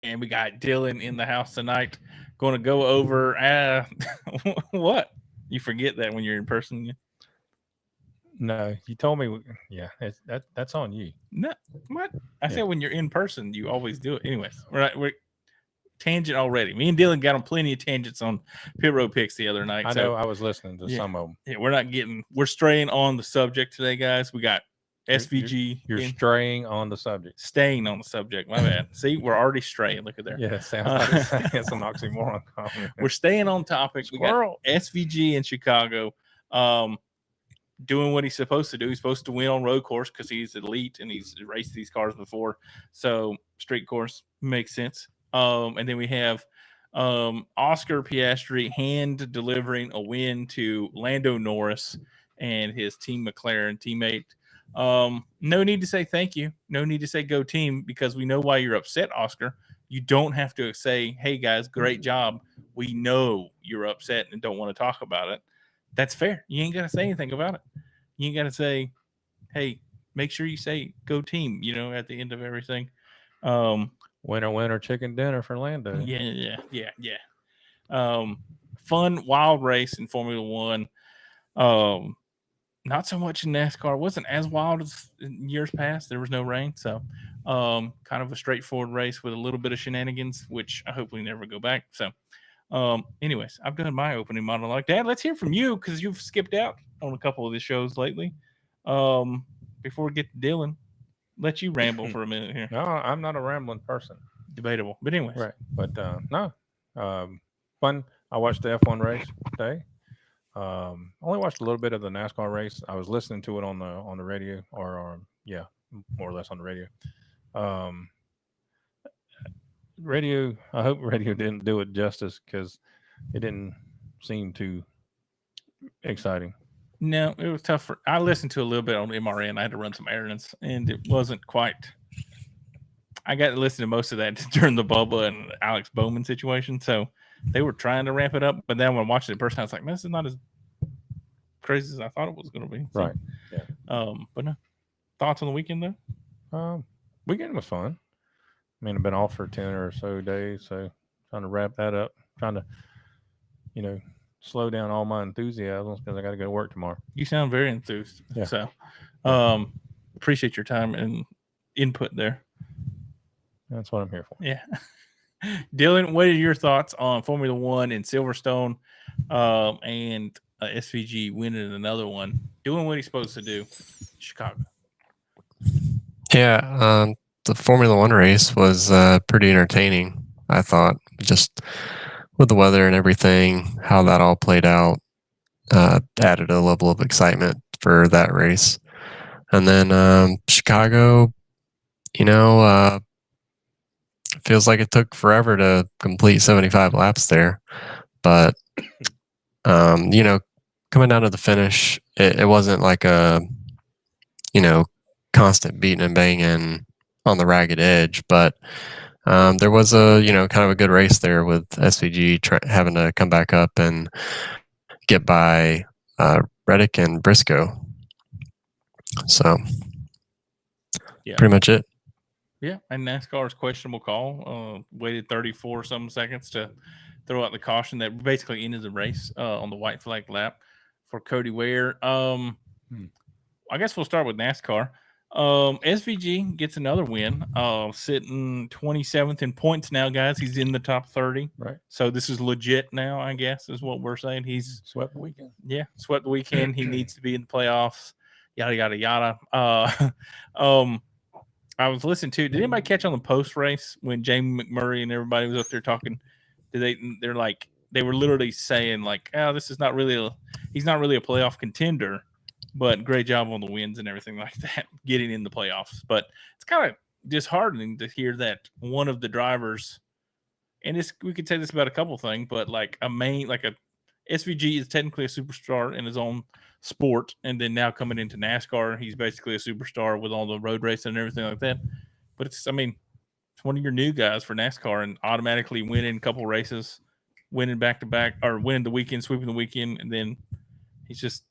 and we got Dylan in the house tonight. Going to go over what you forget that when you're in person. No, you told me. Yeah, that's on you. No, what I Yeah, said when you're in person, you always do it. Anyways, we're tangent already. Me and Dylan got on plenty of tangents on pit road picks the other night. I So know. I was listening to yeah, some of them. yeah, we're straying on the subject today, guys. We got SVG You're in straying on the subject. staying on the subject. My bad. See, we're already straying. Look at there. Yeah, it sounds like it's an oxymoron. We're staying on topic. We got Squirrel. SVG in Chicago. Doing what he's supposed to do. He's supposed to win on road course because he's elite and he's raced these cars before. So street course makes sense. And then we have Oscar Piastri hand delivering a win to Lando Norris and his team McLaren teammate. No need to say thank you. No need to say go team because we know why you're upset, Oscar. You don't have to say, hey guys, great job. We know you're upset and don't want to talk about it. That's fair. You ain't got to say anything about it. You ain't got to say, hey, make sure you say go team, at the end of everything. Um, Winner, winner, chicken dinner for Lando. yeah. Fun, wild race in Formula One. Um, Not so much in NASCAR. It wasn't as wild as in years past. There was no rain. So, kind of a straightforward race with a little bit of shenanigans, which I hopefully never go back. So, anyways, I've done my opening monologue. Dad, let's hear from you because you've skipped out on a couple of the shows lately. Before we get to Dylan, let you ramble for a minute here. No, I'm not a rambling person. Debatable, but anyways, Right, but no, fun. I watched the F1 race today. Only watched a little bit of the NASCAR race. I was listening to it on the radio, or yeah, more or less on the radio. Um, radio. I hope radio didn't do it justice because it didn't seem too exciting. no, it was tough. I listened to a little bit on MRN. I had to run some errands, and it wasn't quite. I got to listen to most of that during the Bubba and Alex Bowman situation, so they were trying to ramp it up. But then when I watched it in person, I was like, "This is not as crazy as I thought it was going to be." So, Right. Yeah. But no thoughts on the weekend though. Weekend was fun. I mean, I've been off for 10 or so days, so trying to wrap that up. Trying to, you know, slow down all my enthusiasms because I got to go to work tomorrow. You sound very enthused. Yeah. So, appreciate your time and input there. That's what I'm here for. Yeah. Dylan, what are your thoughts on Formula One in Silverstone and SVG winning another one, doing what he's supposed to do? Chicago. Yeah, the Formula One race was pretty entertaining, I thought, just with the weather and everything, how that all played out, added a level of excitement for that race. And then Chicago, feels like it took forever to complete 75 laps there. But, coming down to the finish, it wasn't like a, constant beating and banging on the ragged edge. But there was a, kind of a good race there with SVG having to come back up and get by Reddick and Briscoe. So, yeah, pretty much it. Yeah, and NASCAR's questionable call waited 34 some seconds to throw out the caution that basically ended the race on the white flag lap for Cody Ware. I guess we'll start with NASCAR. SVG gets another win, sitting 27th in points now, guys. He's in the top 30. Right. So this is legit now, I guess, is what we're saying. He's swept the weekend. Yeah, swept the weekend. He needs to be in the playoffs. Yada, yada, yada. I was listening to. Did anybody catch on the post race when Jamie McMurray and everybody was up there talking? They're like they were literally saying like, "Oh, this is not really he's not really a playoff contender, but great job on the wins and everything like that, getting in the playoffs." But it's kind of disheartening to hear that one of the drivers, and we could say this about a couple things, but like a SVG is technically a superstar in his own sport, and then now coming into NASCAR, he's basically a superstar with all the road racing and everything like that. But it's one of your new guys for NASCAR and automatically winning a couple races, winning back to back, or winning the weekend, sweeping the weekend, and then he's just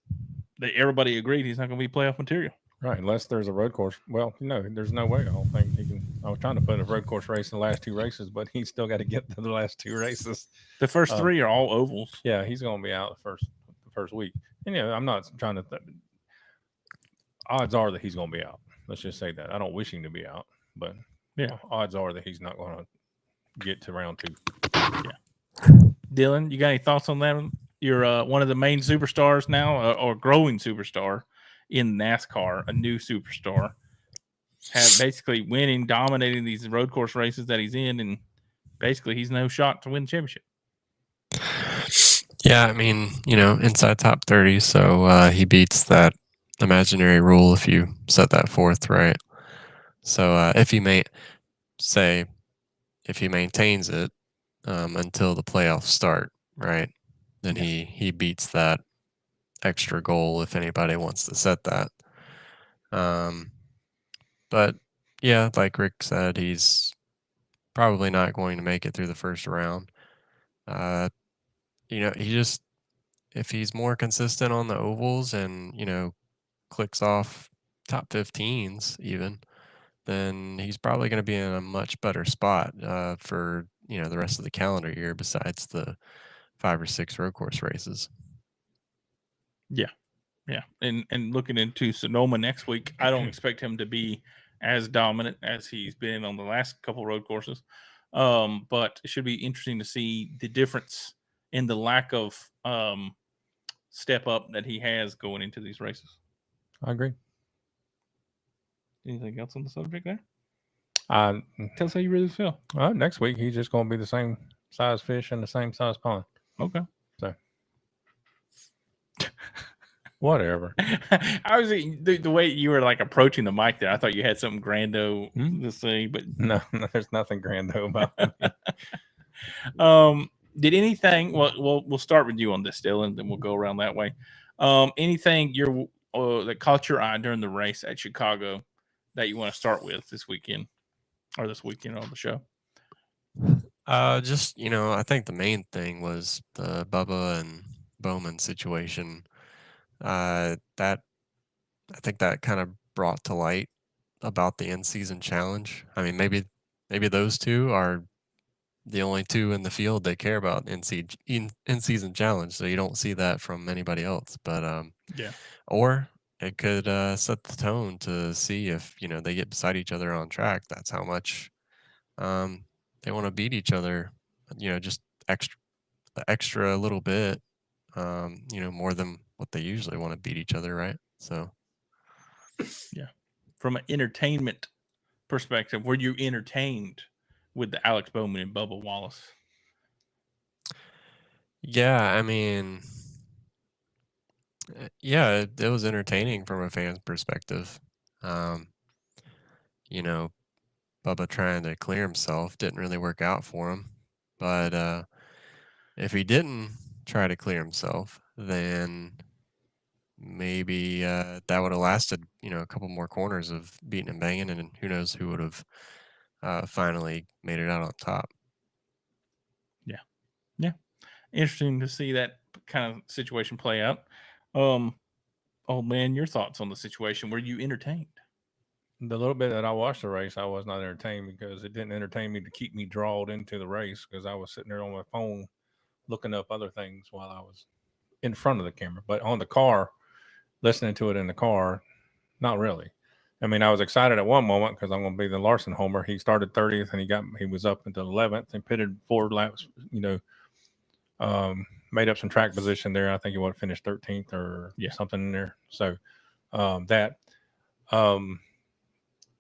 everybody agreed he's not going to be playoff material. Right, unless there's a road course. Well, no, there's no way. I don't think he can. I was trying to put a road course race in the last 2 races, but he's still got to get to the last 2 races. The first 3 are all ovals. Yeah, he's going to be out the first week. And I'm not trying to. Odds are that he's going to be out. Let's just say that. I don't wish him to be out, but odds are that he's not going to get to round 2. Yeah. Dylan, you got any thoughts on that? You're one of the main superstars now, or growing superstar in NASCAR, a new superstar. Have basically winning, dominating these road course races that he's in, and basically he's no shot to win the championship. Yeah, I mean, inside top 30, so he beats that imaginary rule if you set that forth, right? So if he maintains it until the playoffs start, right, then he beats that extra goal if anybody wants to set that. But yeah, like Rick said, he's probably not going to make it through the first round. If he's more consistent on the ovals and, clicks off top 15s even, then he's probably going to be in a much better spot for, the rest of the calendar year besides the 5 or 6 road course races. Yeah. Yeah. And looking into Sonoma next week, I don't expect him to be as dominant as he's been on the last couple road courses. But it should be interesting to see the difference in the lack of step up that he has going into these races. I agree. Anything else on the subject there? Tell us how you really feel. Next week, he's just going to be the same size fish in the same size pond. Okay. So, whatever. I was the way you were like approaching the mic there. I thought you had something grando to say, but no, there's nothing grando about it. Did anything? Well, we'll start with you on this, Dylan, then we'll go around that way. Anything that caught your eye during the race at Chicago that you want to start with this weekend on the show? Just I think the main thing was the Bubba and Bowman situation. I think that kind of brought to light about the in-season challenge. I mean, maybe those two are the only two in the field that care about in-season challenge, so you don't see that from anybody else. But or it could set the tone to see if they get beside each other on track. That's how much they want to beat each other. Just extra little bit. More than what they usually want to beat each other, right? So, yeah. From an entertainment perspective, were you entertained with the Alex Bowman and Bubba Wallace? Yeah, I mean, yeah, it was entertaining from a fan's perspective. Bubba trying to clear himself didn't really work out for him. But if he didn't try to clear himself, then maybe that would have lasted, a couple more corners of beating and banging, and who knows who would have finally made it out on top. Yeah. Interesting to see that kind of situation play out. Old man, your thoughts on the situation? Were you entertained? The little bit that I watched the race, I was not entertained because it didn't entertain me to keep me drawn into the race because I was sitting there on my phone looking up other things while I was in front of the camera. But on the car, listening to it in the car, not really. I mean, I was excited at one moment because I'm going to be the Larson homer. He started 30th and he was up until 11th and pitted 4 laps, made up some track position there. I think he would have finished 13th or something in there. So I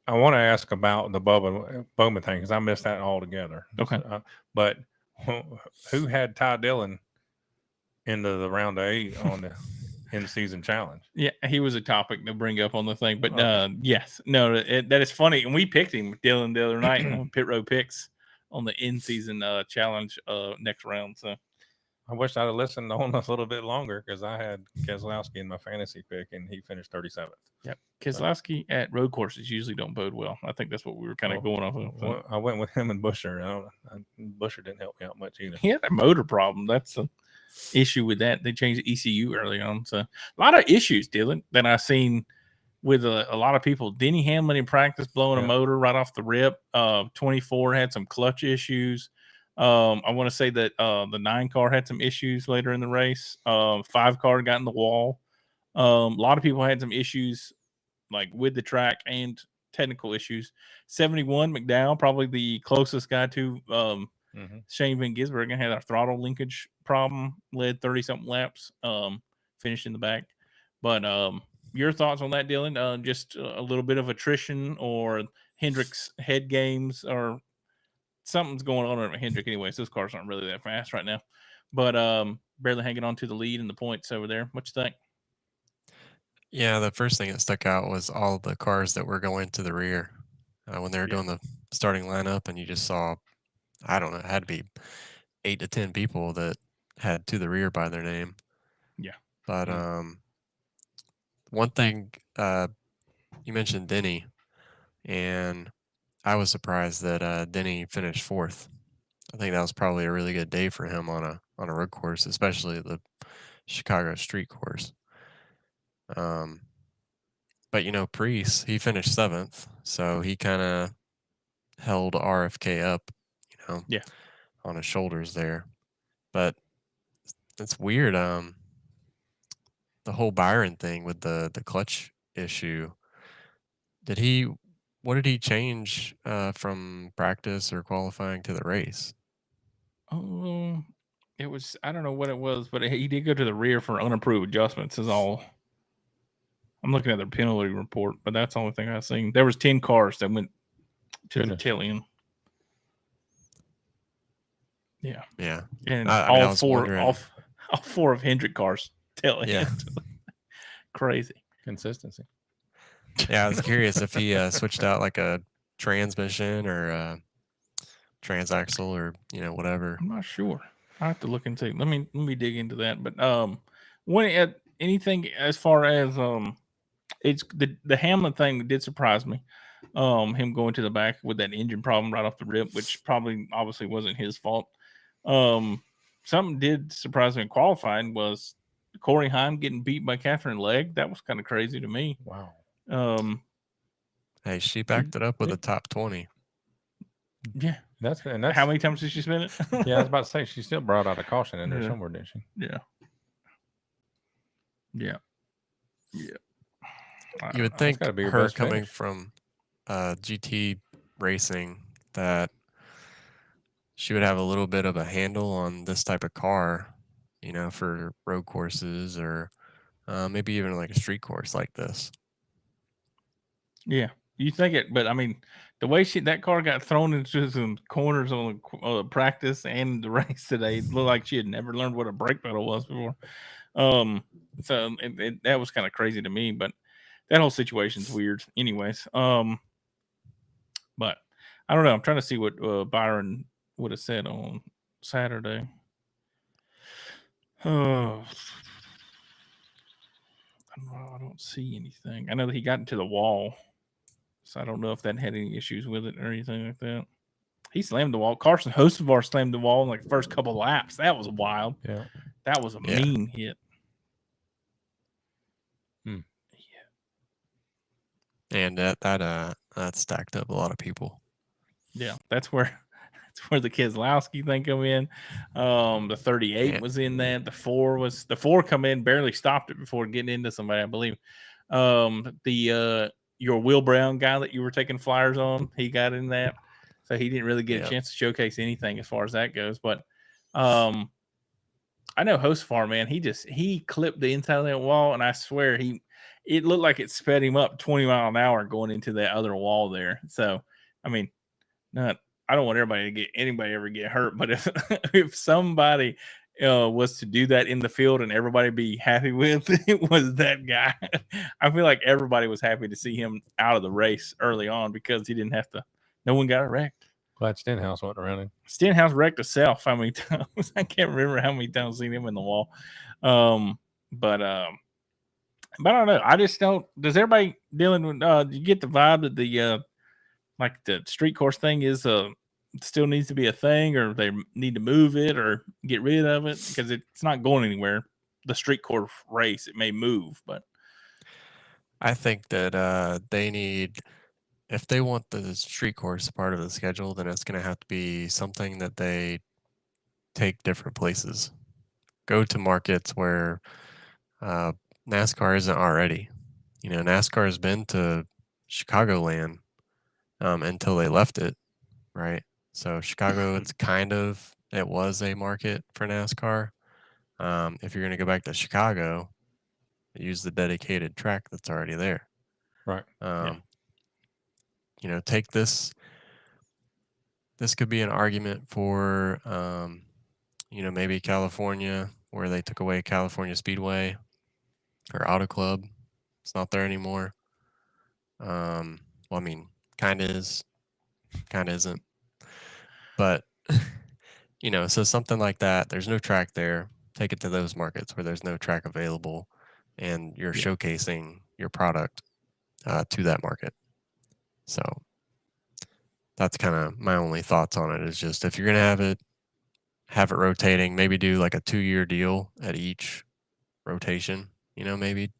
want to ask about the Bowman thing because I missed that altogether. Okay. But who had Ty Dillon into the round of 8 on the in-season challenge? Yeah, he was a topic to bring up on the thing. But yes, no, that is funny. And we picked him, Dylan, the other night on Pit Road Picks on the in-season challenge next round. So I wish I'd have listened on a little bit longer because I had Keselowski in my fantasy pick and he finished 37th. Yep. Keselowski at road courses usually don't bode well. I think that's what we were kind of going off of. Well, I went with him and Busher. Busher didn't help me out much either. He had a motor problem. That's the issue with that. They changed the ECU early on. So a lot of issues, Dylan, that I've seen with a lot of people. Denny Hamlin in practice blowing a motor right off the rip. 24 had some clutch issues. I want to say that the 9 car had some issues later in the race. 5 car got in the wall. A lot of people had some issues like with the track and technical issues. 71 McDowell, probably the closest guy to Shane Van Gisbergen, had a throttle linkage problem, led 30-something laps, finished in the back. But your thoughts on that, Dylan? Just a little bit of attrition or Hendrick's head games or something's going on at Hendrick anyways. Those cars aren't really that fast right now. But barely hanging on to the lead and the points over there. What you think? Yeah, the first thing that stuck out was all the cars that were going to the rear when they were doing the starting lineup, and you just saw, I don't know, it had to be 8 to 10 people that had to the rear by their name. Yeah. But one thing, you mentioned Denny, and I was surprised that Denny finished 4th. I think that was probably a really good day for him on a road course, especially the Chicago street course. But Priest, he finished 7th, so he kind of held RFK up, on his shoulders there. But it's weird. The whole Byron thing with the clutch issue. What did he change from practice or qualifying to the race? Oh, it was, I don't know what it was, but he did go to the rear for unapproved adjustments is all. I'm looking at the penalty report, but that's the only thing I've seen. There was 10 cars that went to the tail end. Yeah. Yeah. And all four of Hendrick cars tail end. Crazy. Consistency. Yeah, I was curious if he switched out like a transmission or a transaxle or whatever. I'm not sure. I have to look and see. Let me dig into that. But anything as far as it's the Hamlin thing did surprise me. Him going to the back with that engine problem right off the rip, which obviously wasn't his fault. Something did surprise me in qualifying was Corey Heim getting beat by Catherine Legg. That was kind of crazy to me. Wow. Hey, she backed it up with a top 20. Yeah. That's how many times did she spin it? Yeah, I was about to say she still brought out a caution in there somewhere, didn't she? Yeah. Yeah. You would think her coming from GT racing that she would have a little bit of a handle on this type of car, for road courses or maybe even like a street course like this. Yeah, you think it, but I mean, the way that car got thrown into some corners on the practice and the race today, it looked like she had never learned what a brake pedal was before. So that was kind of crazy to me, but that whole situation's weird, anyways. But I don't know. I'm trying to see what Byron would have said on Saturday. I don't see anything. I know that he got into the wall, so I don't know if that had any issues with it or anything like that. He slammed the wall. Carson Hocevar slammed the wall in like the first couple laps. That was wild. Yeah, that was a mean hit. And that stacked up a lot of people. Yeah, that's where the Keselowski thing come in. The 38 was in that. The 4 come in, barely stopped it before getting into somebody, I believe. Your Will Brown guy that you were taking flyers on, he got in that. So he didn't really get a chance to showcase anything as far as that goes. But I know Hocevar, man, he clipped the inside of that wall, and I swear it looked like it sped him up 20 miles an hour going into that other wall there. So, I mean, I don't want anybody ever get hurt, but if somebody was to do that in the field and everybody be happy with, it was that guy. I feel like everybody was happy to see him out of the race early on because he didn't have to. No one got wrecked. Glad Stenhouse went around him. Stenhouse wrecked himself. How many times? I can't remember how many times I've seen him in the wall. But I don't know. I just don't. Does everybody dealing with? Do you get the vibe that the street course thing is still needs to be a thing, or they need to move it or get rid of it because it's not going anywhere? The street course race, it may move, but I think that they need, if they want the street course part of the schedule, then it's going to have to be something that they take different places. Go to markets where NASCAR isn't already. NASCAR has been to Chicagoland until they left it, right? So Chicago, it was a market for NASCAR. If you're going to go back to Chicago, use the dedicated track that's already there. Right. Take this. This could be an argument for, maybe California, where they took away California Speedway or Auto Club. It's not there anymore. Well, I mean, kind of is, kind of isn't. But, so something like that, there's no track there. Take it to those markets where there's no track available and you're showcasing your product to that market. So that's kind of my only thoughts on it, is just if you're going to have it rotating, maybe do like a 2-year deal at each rotation, maybe.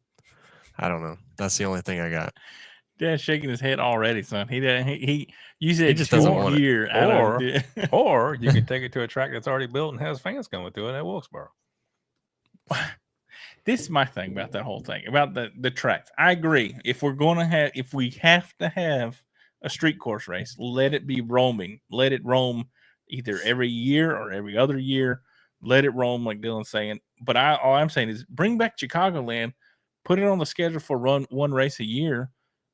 I don't know. That's the only thing I got. Dad's shaking his head already, son. You said He just doesn't want it. year. Or you can take it to a track that's already built and has fans coming to it at Wilkesboro. This is my thing about that whole thing, about the tracks. I agree. If we have to have a street course race, let it be roaming. Let it roam either every year or every other year. Let it roam, like Dylan's saying. But all I'm saying is bring back Chicagoland, put it on the schedule for one race a year,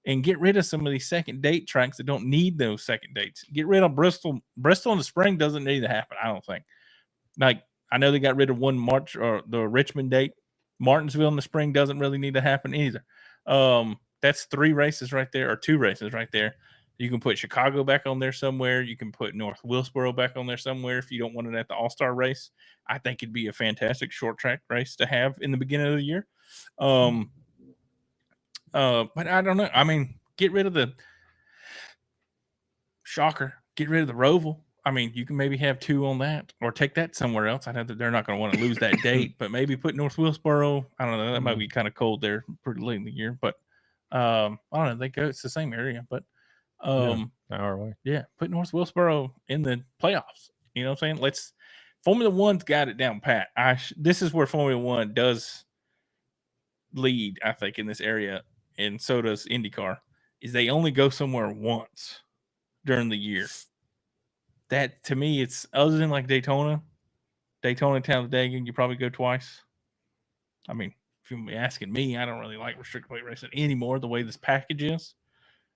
and get rid of some of these second date tracks that don't need those second dates. Get rid of Bristol. Bristol in the spring doesn't need to happen, I don't think. Like, I know they got rid of one March or the Richmond date. Martinsville in the spring doesn't really need to happen either. That's 3 races right there, or 2 races right there. You can put Chicago back on there somewhere. You can put North Wilkesboro back on there somewhere if you don't want it at the All-Star race. I think it'd be a fantastic short track race to have in the beginning of the year. But I don't know. I mean, get rid of the shocker. Get rid of the Roval. I mean, you can maybe have 2 on that, or take that somewhere else. I know that they're not going to want to lose that date, but maybe put North Wilkesboro. I don't know. That might be kind of cold there pretty late in the year, but I don't know. It's the same area, but an hour away. Yeah, put North Wilkesboro in the playoffs. You know what I'm saying? Formula One's got it down pat. This is where Formula One does lead, I think, in this area, and so does IndyCar. Is they only go somewhere once during the year. That, to me, it's other than like Daytona, Talladega, you probably go twice. I mean, if you're asking me, I don't really like restricted plate racing anymore. The way this package is,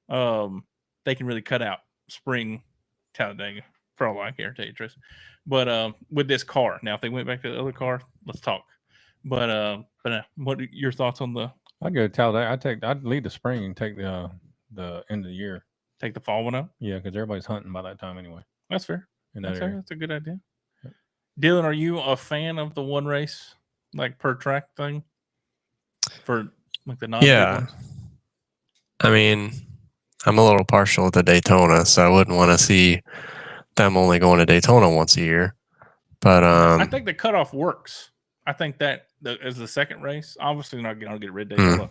they can really cut out spring Talladega for all I care, to tell you the truth. But with this car, now if they went back to the other car, let's talk. But what are your thoughts on the? I'd go Talladega. I'd lead the spring and take the end of the year. Take the fall one up. Yeah, because everybody's hunting by that time anyway. That's fair. That's a good idea. Yep. Dylan, are you a fan of the one race, like per track thing, for like the non? Yeah, I mean, I'm a little partial to Daytona, so I wouldn't want to see them only going to Daytona once a year. But I think the cutoff works. I think that as the second race, obviously not going to get rid of Daytona,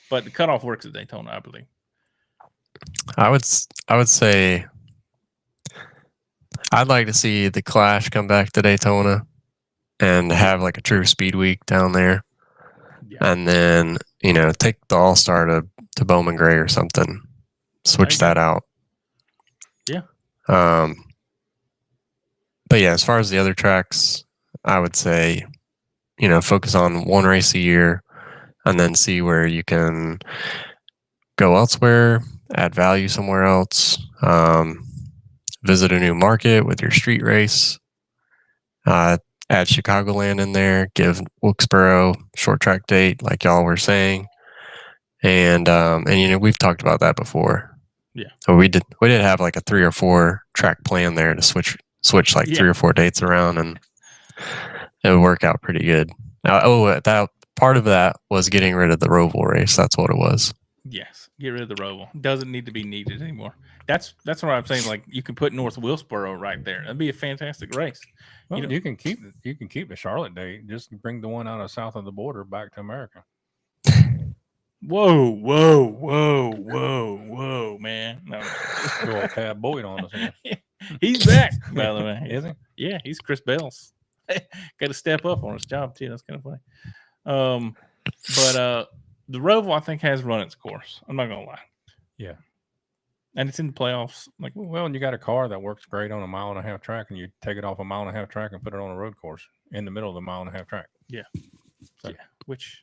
but the cutoff works at Daytona, I believe. I would say I'd like to see the Clash come back to Daytona and have like a true speed week down there. Yeah. And then, take the All-Star to Bowman Gray or something. Switch that out. Yeah. But yeah, as far as the other tracks, I would say, focus on one race a year and then see where you can go elsewhere, add value somewhere else, visit a new market with your street race, add Chicagoland in there, give Wilkesboro short track date like y'all were saying. And we've talked about that before. Yeah. So we did have like a 3 or 4 track plan there to switch like 3 or 4 dates around, and it would work out pretty good. That part of that was getting rid of the Roval race. That's what it was. Yes, get rid of the Roval. Doesn't need to be needed anymore. That's what I'm saying. Like, you can put North Wilkesboro right there. That'd be a fantastic race. Well, you can keep the Charlotte date. Just bring the one out of south of the border back to America. Whoa, whoa, whoa, whoa, whoa, man. No. Go all Tab Boyd on us again. He's back, by the way. Is he? Yeah, he's Chris Bell's. Got to step up on his job too. That's kind of funny. But the Roval I think has run its course. I'm not gonna lie. Yeah. And it's in the playoffs. Like, Well, and you got a car that works great on a 1.5-mile track, and you take it off a 1.5-mile track and put it on a road course in the middle of the 1.5-mile track. yeah, So- yeah. Which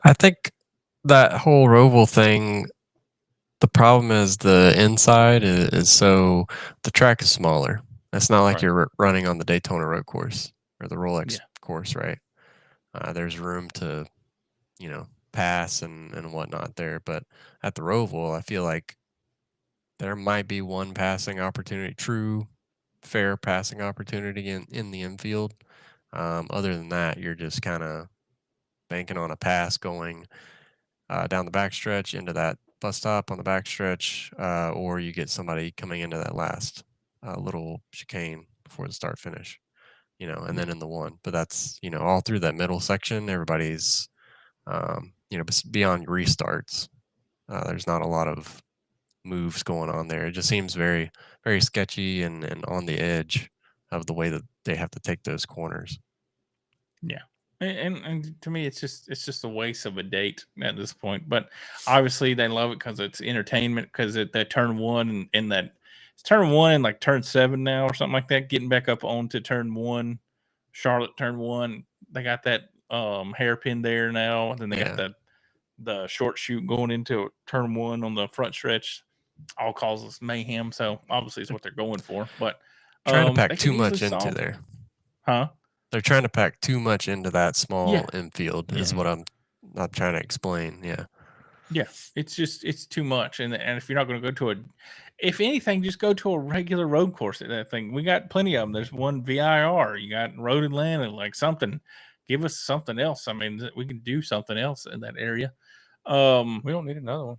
I think that whole Roval thing, the problem is the inside is so the track is smaller. It's not like Right. you're running on the Daytona road course or the Rolex Yeah. course, right? There's room to, pass and whatnot there. But at the Roval, I feel like there might be one passing opportunity, true, fair passing opportunity in the infield. Other than that, you're just kind of banking on a pass going down the backstretch into that bus stop on the backstretch, or you get somebody coming into that last little chicane before the start finish, and then in the one. But that's, all through that middle section, everybody's, beyond restarts. There's not a lot of moves going on there. It just seems very, very sketchy and on the edge of the way that they have to take those corners. yeah. And to me, it's just a waste of a date at this point. But obviously, they love it because it's entertainment. Because they turn one and that it's turn one and like turn 7 now or something like that. Getting back up onto turn 1, Charlotte turn 1. They got that hairpin there now. And then they got the short shoot going into turn 1 on the front stretch. All causes mayhem. So obviously, it's what they're going for. But Trying to they pack could too much easily into solve it. there. Huh? They're trying to pack too much into that small Yeah. infield is what I'm not trying to explain. Yeah. Yeah, it's too much, and if you're not going to go to if anything, just go to a regular road course at that thing. We got plenty of them. There's one VIR. You got Road Atlanta, like something. Give us something else. I mean, we can do something else in that area. We don't need another one.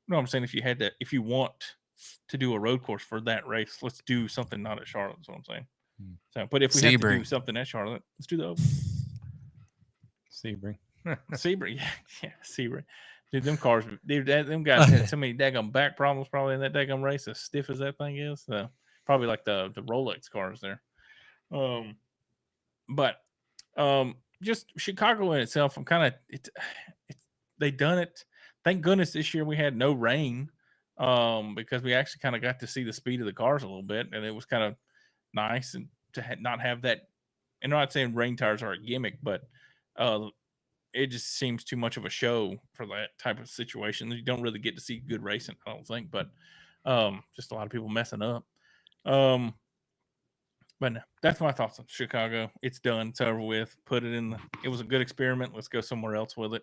No, I'm saying if you want to do a road course for that race, let's do something not at Charlotte. That's what I'm saying. So, but if we have to do Sebring. something at Charlotte, let's do the Oval. Sebring. Sebring, yeah, Sebring. Dude, them cars, dude, them guys had so many daggum back problems probably in that daggum race, as stiff as that thing is. Probably like the Rolex cars there. But just Chicago in itself, I'm kind of they done it. Thank goodness this year we had no rain, because we actually kind of got to see the speed of the cars a little bit, and it was kind of nice and to not have that. And I'm not saying rain tires are a gimmick, but it just seems too much of a show for that type of situation. You don't really get to see good racing, I don't think, but just a lot of people messing up. But no, that's my thoughts on Chicago. It's done. It's over with. Put it in. It was a good experiment. Let's go somewhere else with it,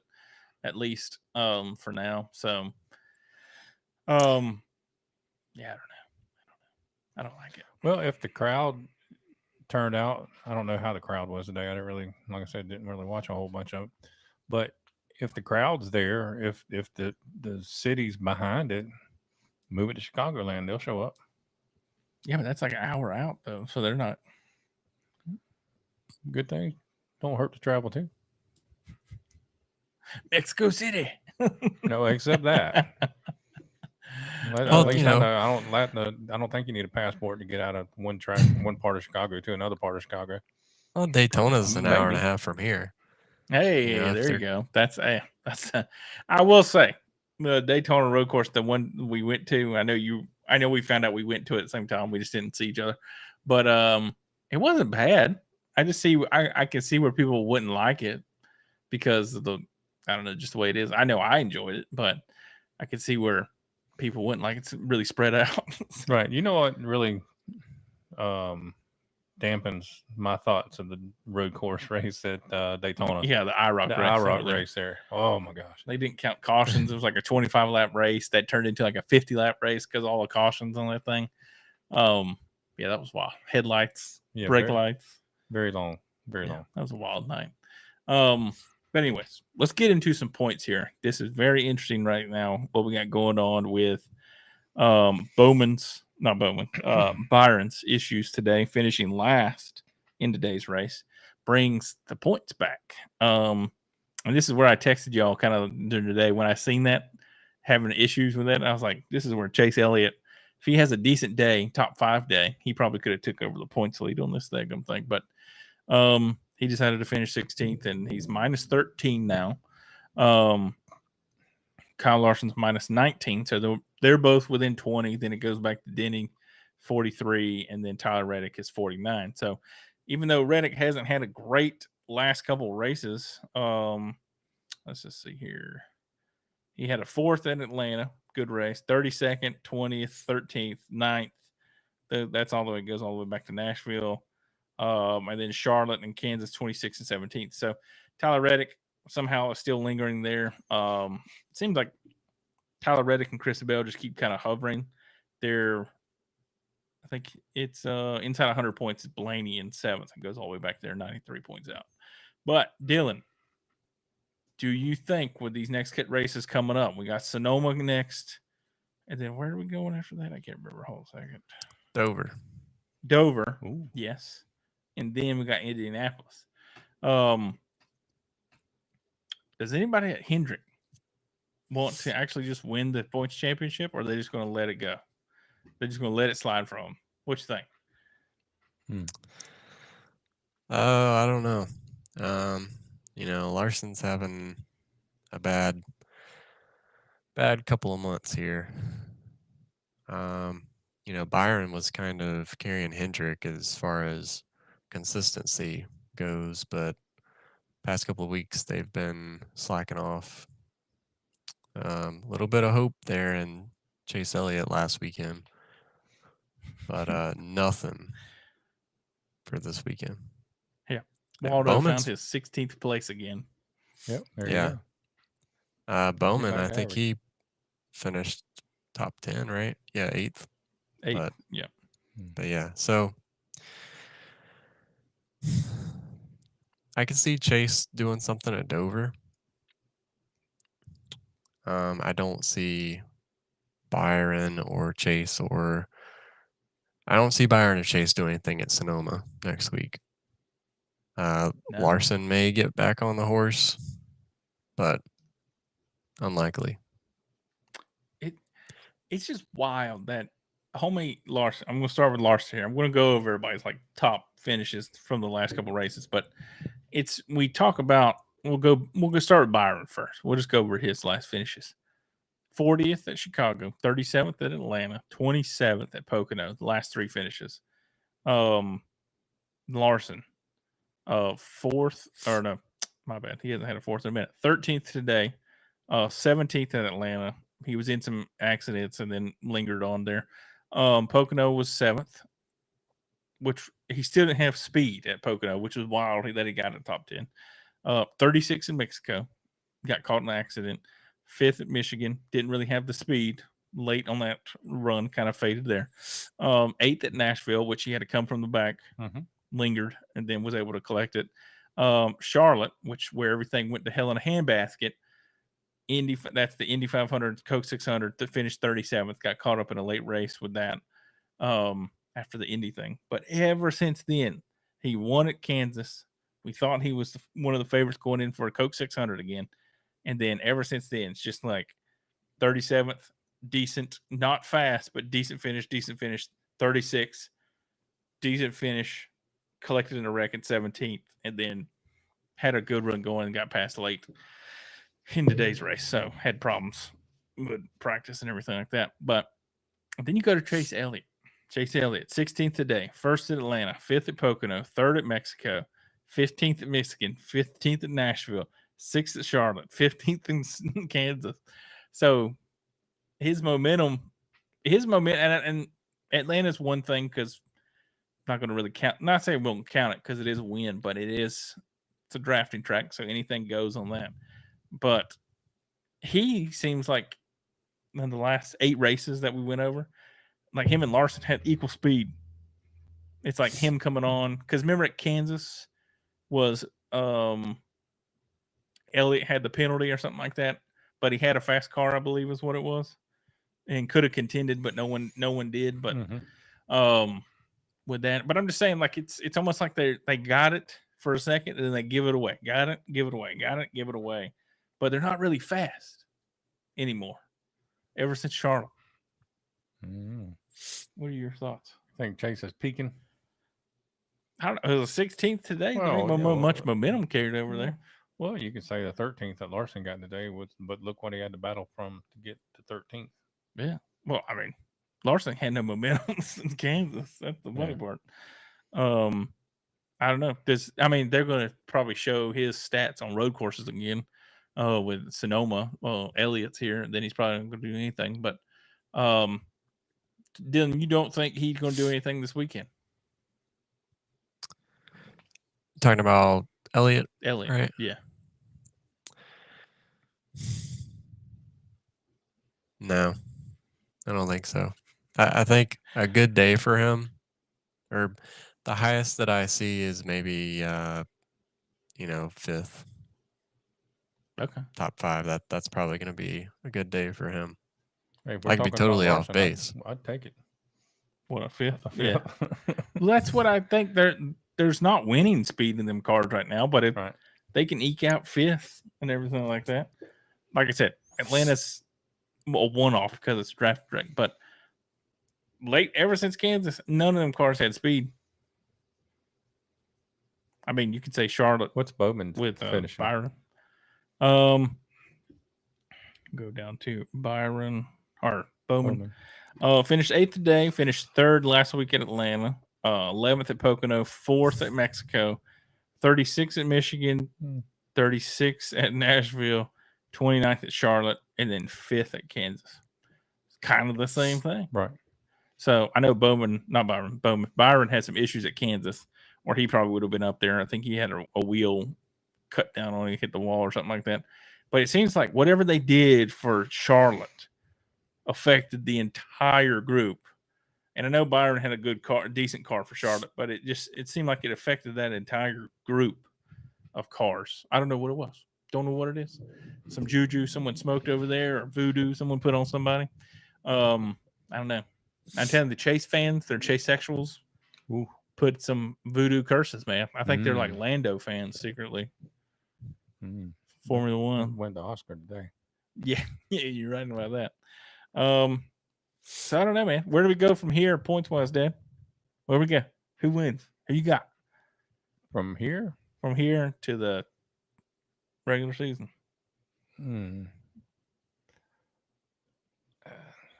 at least for now. So, yeah, I don't know. I don't like it. Well, if the crowd turned out, I don't know how the crowd was today. I didn't really, like I said, didn't really watch a whole bunch of it. But if the crowd's there, if the city's behind it, move it to Chicagoland, they'll show up. Yeah, but that's like an hour out though, so they're not. Good thing. Don't hurt to travel too. Mexico City. No, except that. Well, At least I don't think you need a passport to get out of one part of Chicago to another part of Chicago. Well, Daytona's an hour and a Maybe. half from here. Hey, if there you they're- go. That's I will say the Daytona road course, the one we went to. I know we found out we went to it at the same time. We just didn't see each other, but it wasn't bad. I can see where people wouldn't like it because of I don't know, just the way it is. I know I enjoyed it, but I can see where people wouldn't like it. It's really spread out. Right. You know what really dampens my thoughts of the road course race at Daytona? Yeah, the IROC The race. IROC race there. Oh my gosh. They didn't count cautions. It was like a 25 lap race that turned into like a 50 lap race because all the cautions on that thing. Yeah, that was wild. Headlights, brake lights. Very long. Very long. That was a wild night. But anyways, let's get into some points here. This is very interesting right now. What we got going on with Byron's issues today, finishing last in today's race, brings the points back. And this is where I texted y'all kind of during the day when I seen that, having issues with it. I was like, this is where Chase Elliott, if he has a decent day, top 5 day, he probably could have took over the points lead on this thing. But he decided to finish 16th, and he's minus 13 now. Kyle Larson's minus 19, so they're both within 20. Then it goes back to Denny, 43, and then Tyler Reddick is 49. So even though Reddick hasn't had a great last couple of races, let's just see here. He had a 4th at Atlanta, good race, 32nd, 20th, 13th, 9th. That's all the way, it goes all the way back to Nashville. And then Charlotte and Kansas, 26th and 17th. So Tyler Reddick somehow is still lingering there. It seems like Tyler Reddick and Chris Bell just keep kind of hovering. I think it's inside 100 points is Blaney in 7th. It goes all the way back there, 93 points out. But Dylan, do you think with these next kit races coming up, we got Sonoma next, and then where are we going after that? I can't remember. Hold a second. Dover. Ooh. Yes. And then we got Indianapolis. Does anybody at Hendrick want to actually just win the points championship, or are they just going to let it go? They're just going to let it slide from them. What you think? I don't know. Larson's having a bad couple of months here. Byron was kind of carrying Hendrick as far as consistency goes, but past couple of weeks they've been slacking off. A little bit of hope there in Chase Elliott last weekend, but nothing for this weekend. Yeah. Waldo found his 16th place again. Yep. There you go. Bowman, I think he finished top 10, right? Yeah, 8th. But, yeah. But yeah, so I can see Chase doing something at Dover. I don't see Byron or Chase I don't see Byron or Chase doing anything at Sonoma next week. No. Larson may get back on the horse, but unlikely. It's just wild that homie Larson. I'm going to start with Larson here. I'm going to go over everybody's top finishes from the last couple of races, but we talk about we'll go start with Byron first. We'll just go over his last finishes. 40th at Chicago, 37th at Atlanta, 27th at Pocono. The last 3 finishes. Larson, 4th, or no, my bad. He hasn't had a 4th in a minute. 13th today, 17th at Atlanta. He was in some accidents and then lingered on there. Pocono was 7th, which he still didn't have speed at Pocono, which was wild that he got in the top 10. 36 in Mexico, got caught in an accident. 5th at Michigan, didn't really have the speed. Late on that run, kind of faded there. 8th at Nashville, which he had to come from the back, lingered, and then was able to collect it. Charlotte, where everything went to hell in a handbasket. That's the Indy 500, Coke 600 that finished 37th. Got caught up in a late race with that after the Indy thing. But ever since then, he won at Kansas. We thought he was one of the favorites going in for a Coke 600 again. And then ever since then, it's just 37th, decent, not fast, but decent finish, 36, decent finish, collected in a wreck at 17th, and then had a good run going and got past late in today's race. So had problems with practice and everything like that. But then you go to Chase Elliott. 16th today, 1st at Atlanta, 5th at Pocono, 3rd at Mexico, 15th at Michigan, 15th at Nashville, 6th at Charlotte, 15th in Kansas. So his momentum, and Atlanta's one thing because not going to really count. Not saying we won't count it because it is a win, but it's a drafting track, so anything goes on that. But he seems like in the last 8 races that we went over, him and Larson had equal speed. It's like him coming on because remember at Kansas was Elliott had the penalty or something like that, but he had a fast car, I believe is what it was, and could have contended, but no one did. But with that, but I'm just saying, it's almost like they got it for a second, and then they give it away. Got it, give it away. Got it, give it away. But they're not really fast anymore. Ever since Charlotte. Mm. What are your thoughts? I think Chase is peaking. I don't know. It was the 16th today. There ain't Well, much momentum carried over there. Well, you could say the 13th that Larson got today was, but look what he had to battle from to get to 13th. Yeah. Well, I mean, Larson had no momentum in Kansas. That's the funny part. I don't know. They're going to probably show his stats on road courses again. With Sonoma. Well, Elliott's here, and then he's probably not going to do anything. But Dylan, you don't think he's going to do anything this weekend? Talking about Elliott, right? Yeah. No, I don't think so. I think a good day for him, or the highest that I see is maybe, fifth. Okay. Top 5. That's probably going to be a good day for him. Hey, I could be totally off base. I'd take it. What, a fifth? Yeah. Well, that's what I think. There's not winning speed in them cars right now, but they can eke out fifth and everything like that. Like I said, Atlanta's a one-off because it's draft direct, but ever since Kansas, none of them cars had speed. I mean, you could say Charlotte. What's Bowman with finishing? Byron? Go down to Byron or Bowman. Finished 8th today. Finished 3rd last week at Atlanta. 11th at Pocono. 4th at Mexico. 36 at Michigan. 36 at Nashville. 29th at Charlotte, and then 5th at Kansas. It's kind of the same thing. Right. So I know Byron had some issues at Kansas, or he probably would have been up there. I think he had a wheel cut down on it, hit the wall or something like that. But it seems like whatever they did for Charlotte affected the entire group. And I know Byron had a decent car for Charlotte, but it seemed like it affected that entire group of cars. I don't know what it was. Don't know what it is. Some juju someone smoked over there, or voodoo someone put on somebody. I don't know. I'm telling the Chase fans, they're Chase sexuals. Ooh. Put some voodoo curses, man. I think they're like Lando fans secretly. Formula One went to Oscar today. Yeah, you're right about that. So I don't know, man. Where do we go from here, points wise, Dad? Where we go? Who wins? Who you got? From here? From here to the regular season. We're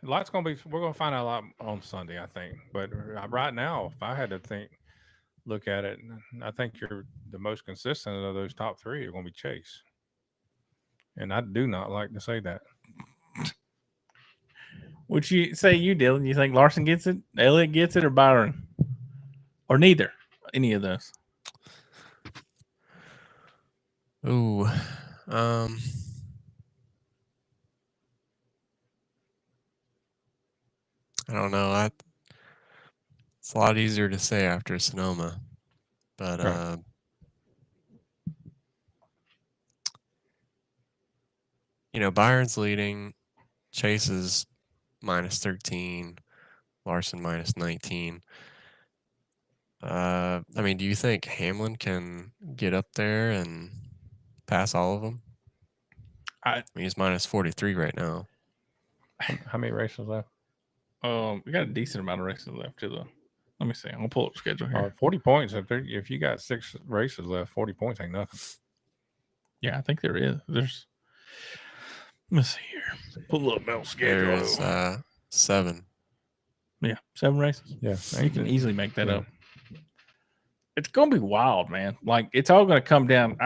going to find out a lot on Sunday, I think. But right now, if I had to look at it, I think you're the most consistent of those top 3 are going to be Chase. And I do not like to say that. Would you say Dylan? You think Larson gets it, Elliott gets it, or Byron? Or neither? Any of those? Ooh. I don't know. It's a lot easier to say after Sonoma, but Byron's leading. Chase is minus 13. Larson minus 19. Do you think Hamlin can get up there and pass all of them? He's minus 43 right now. How many races left? We got a decent amount of races left to the. Let me see. I'm gonna pull up the schedule here. 40 points. If you got 6 races left, 40 points ain't nothing. Yeah, I think there is. Let me see here. Pull up Mel's schedule. There's 7. Yeah, 7 races. Yeah, you can easily make that up. It's gonna be wild, man. Like it's all gonna come down.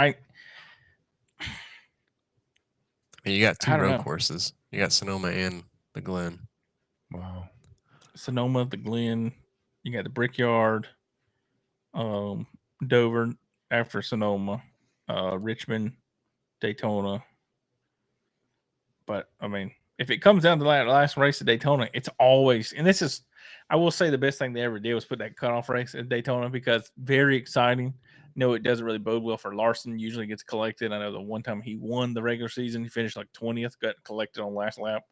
You got 2 road courses. You got Sonoma and the Glen. Wow. Sonoma, the Glen. You got the Brickyard, Dover after Sonoma, Richmond, Daytona. But if it comes down to that last race at Daytona, it's always, and this is, I will say the best thing they ever did was put that cutoff race at Daytona because very exciting. No, it doesn't really bode well for Larson. Usually gets collected. I know the one time he won the regular season, he finished like 20th, got collected on last lap,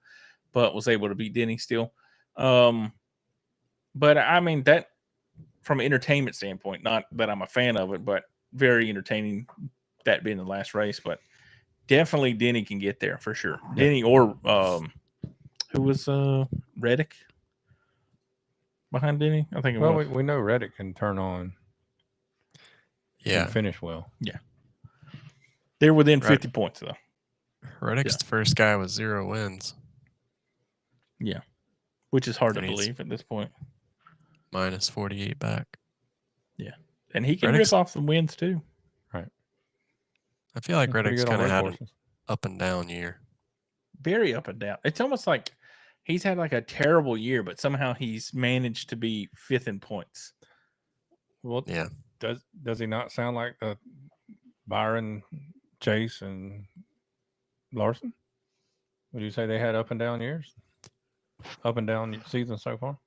but was able to beat Denny still. But that from an entertainment standpoint, not that I'm a fan of it, but very entertaining. That being the last race, but definitely Denny can get there for sure. Yeah. Denny or who was Reddick behind Denny? I think it Well, was. we know Reddick can turn on. Yeah. And finish well. Yeah. They're within 50 points though. Reddick's the first guy with 0 wins. Yeah. Which is hard And to he's believe at this point. Minus 48 back. Yeah. And he can Reddick's- rip off some wins too. Right. I feel like He's pretty Reddick's good on kind of road had an courses. up and down year. Very up and down. It's almost like he's had like a terrible year, but somehow he's managed to be 5th in points. Well, Yeah. Does he not sound like Byron, Chase, and Larson? Would you say they had up and down years? Up and down seasons so far?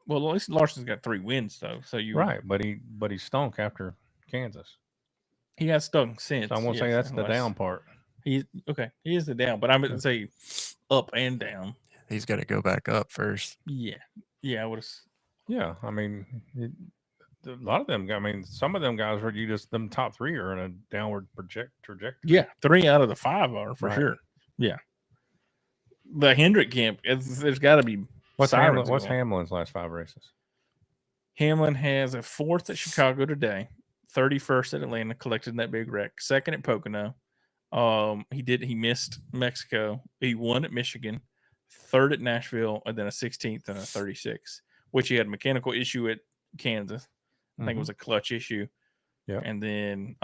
Well, at least Larson's got 3 wins though. So you Right, but he stunk after Kansas. He has stunk since. So I'm gonna say that's the down part. He is the down, but I'm gonna say up and down. He's got to go back up first. Yeah. I would have. Yeah, I mean, a lot of them. I mean, some of them guys were them top 3 are in a downward trajectory. Yeah, 3 out of the 5 are for sure. Yeah. The Hendrick camp, there's got to be. What's Hamlin's last 5 races? Hamlin has a 4th at Chicago today, 31st at Atlanta, collected in that big wreck, 2nd at Pocono. He missed Mexico. He won at Michigan, 3rd at Nashville, and then a 16th and a 36th, which he had a mechanical issue at Kansas. I think it was a clutch issue. Yeah. And then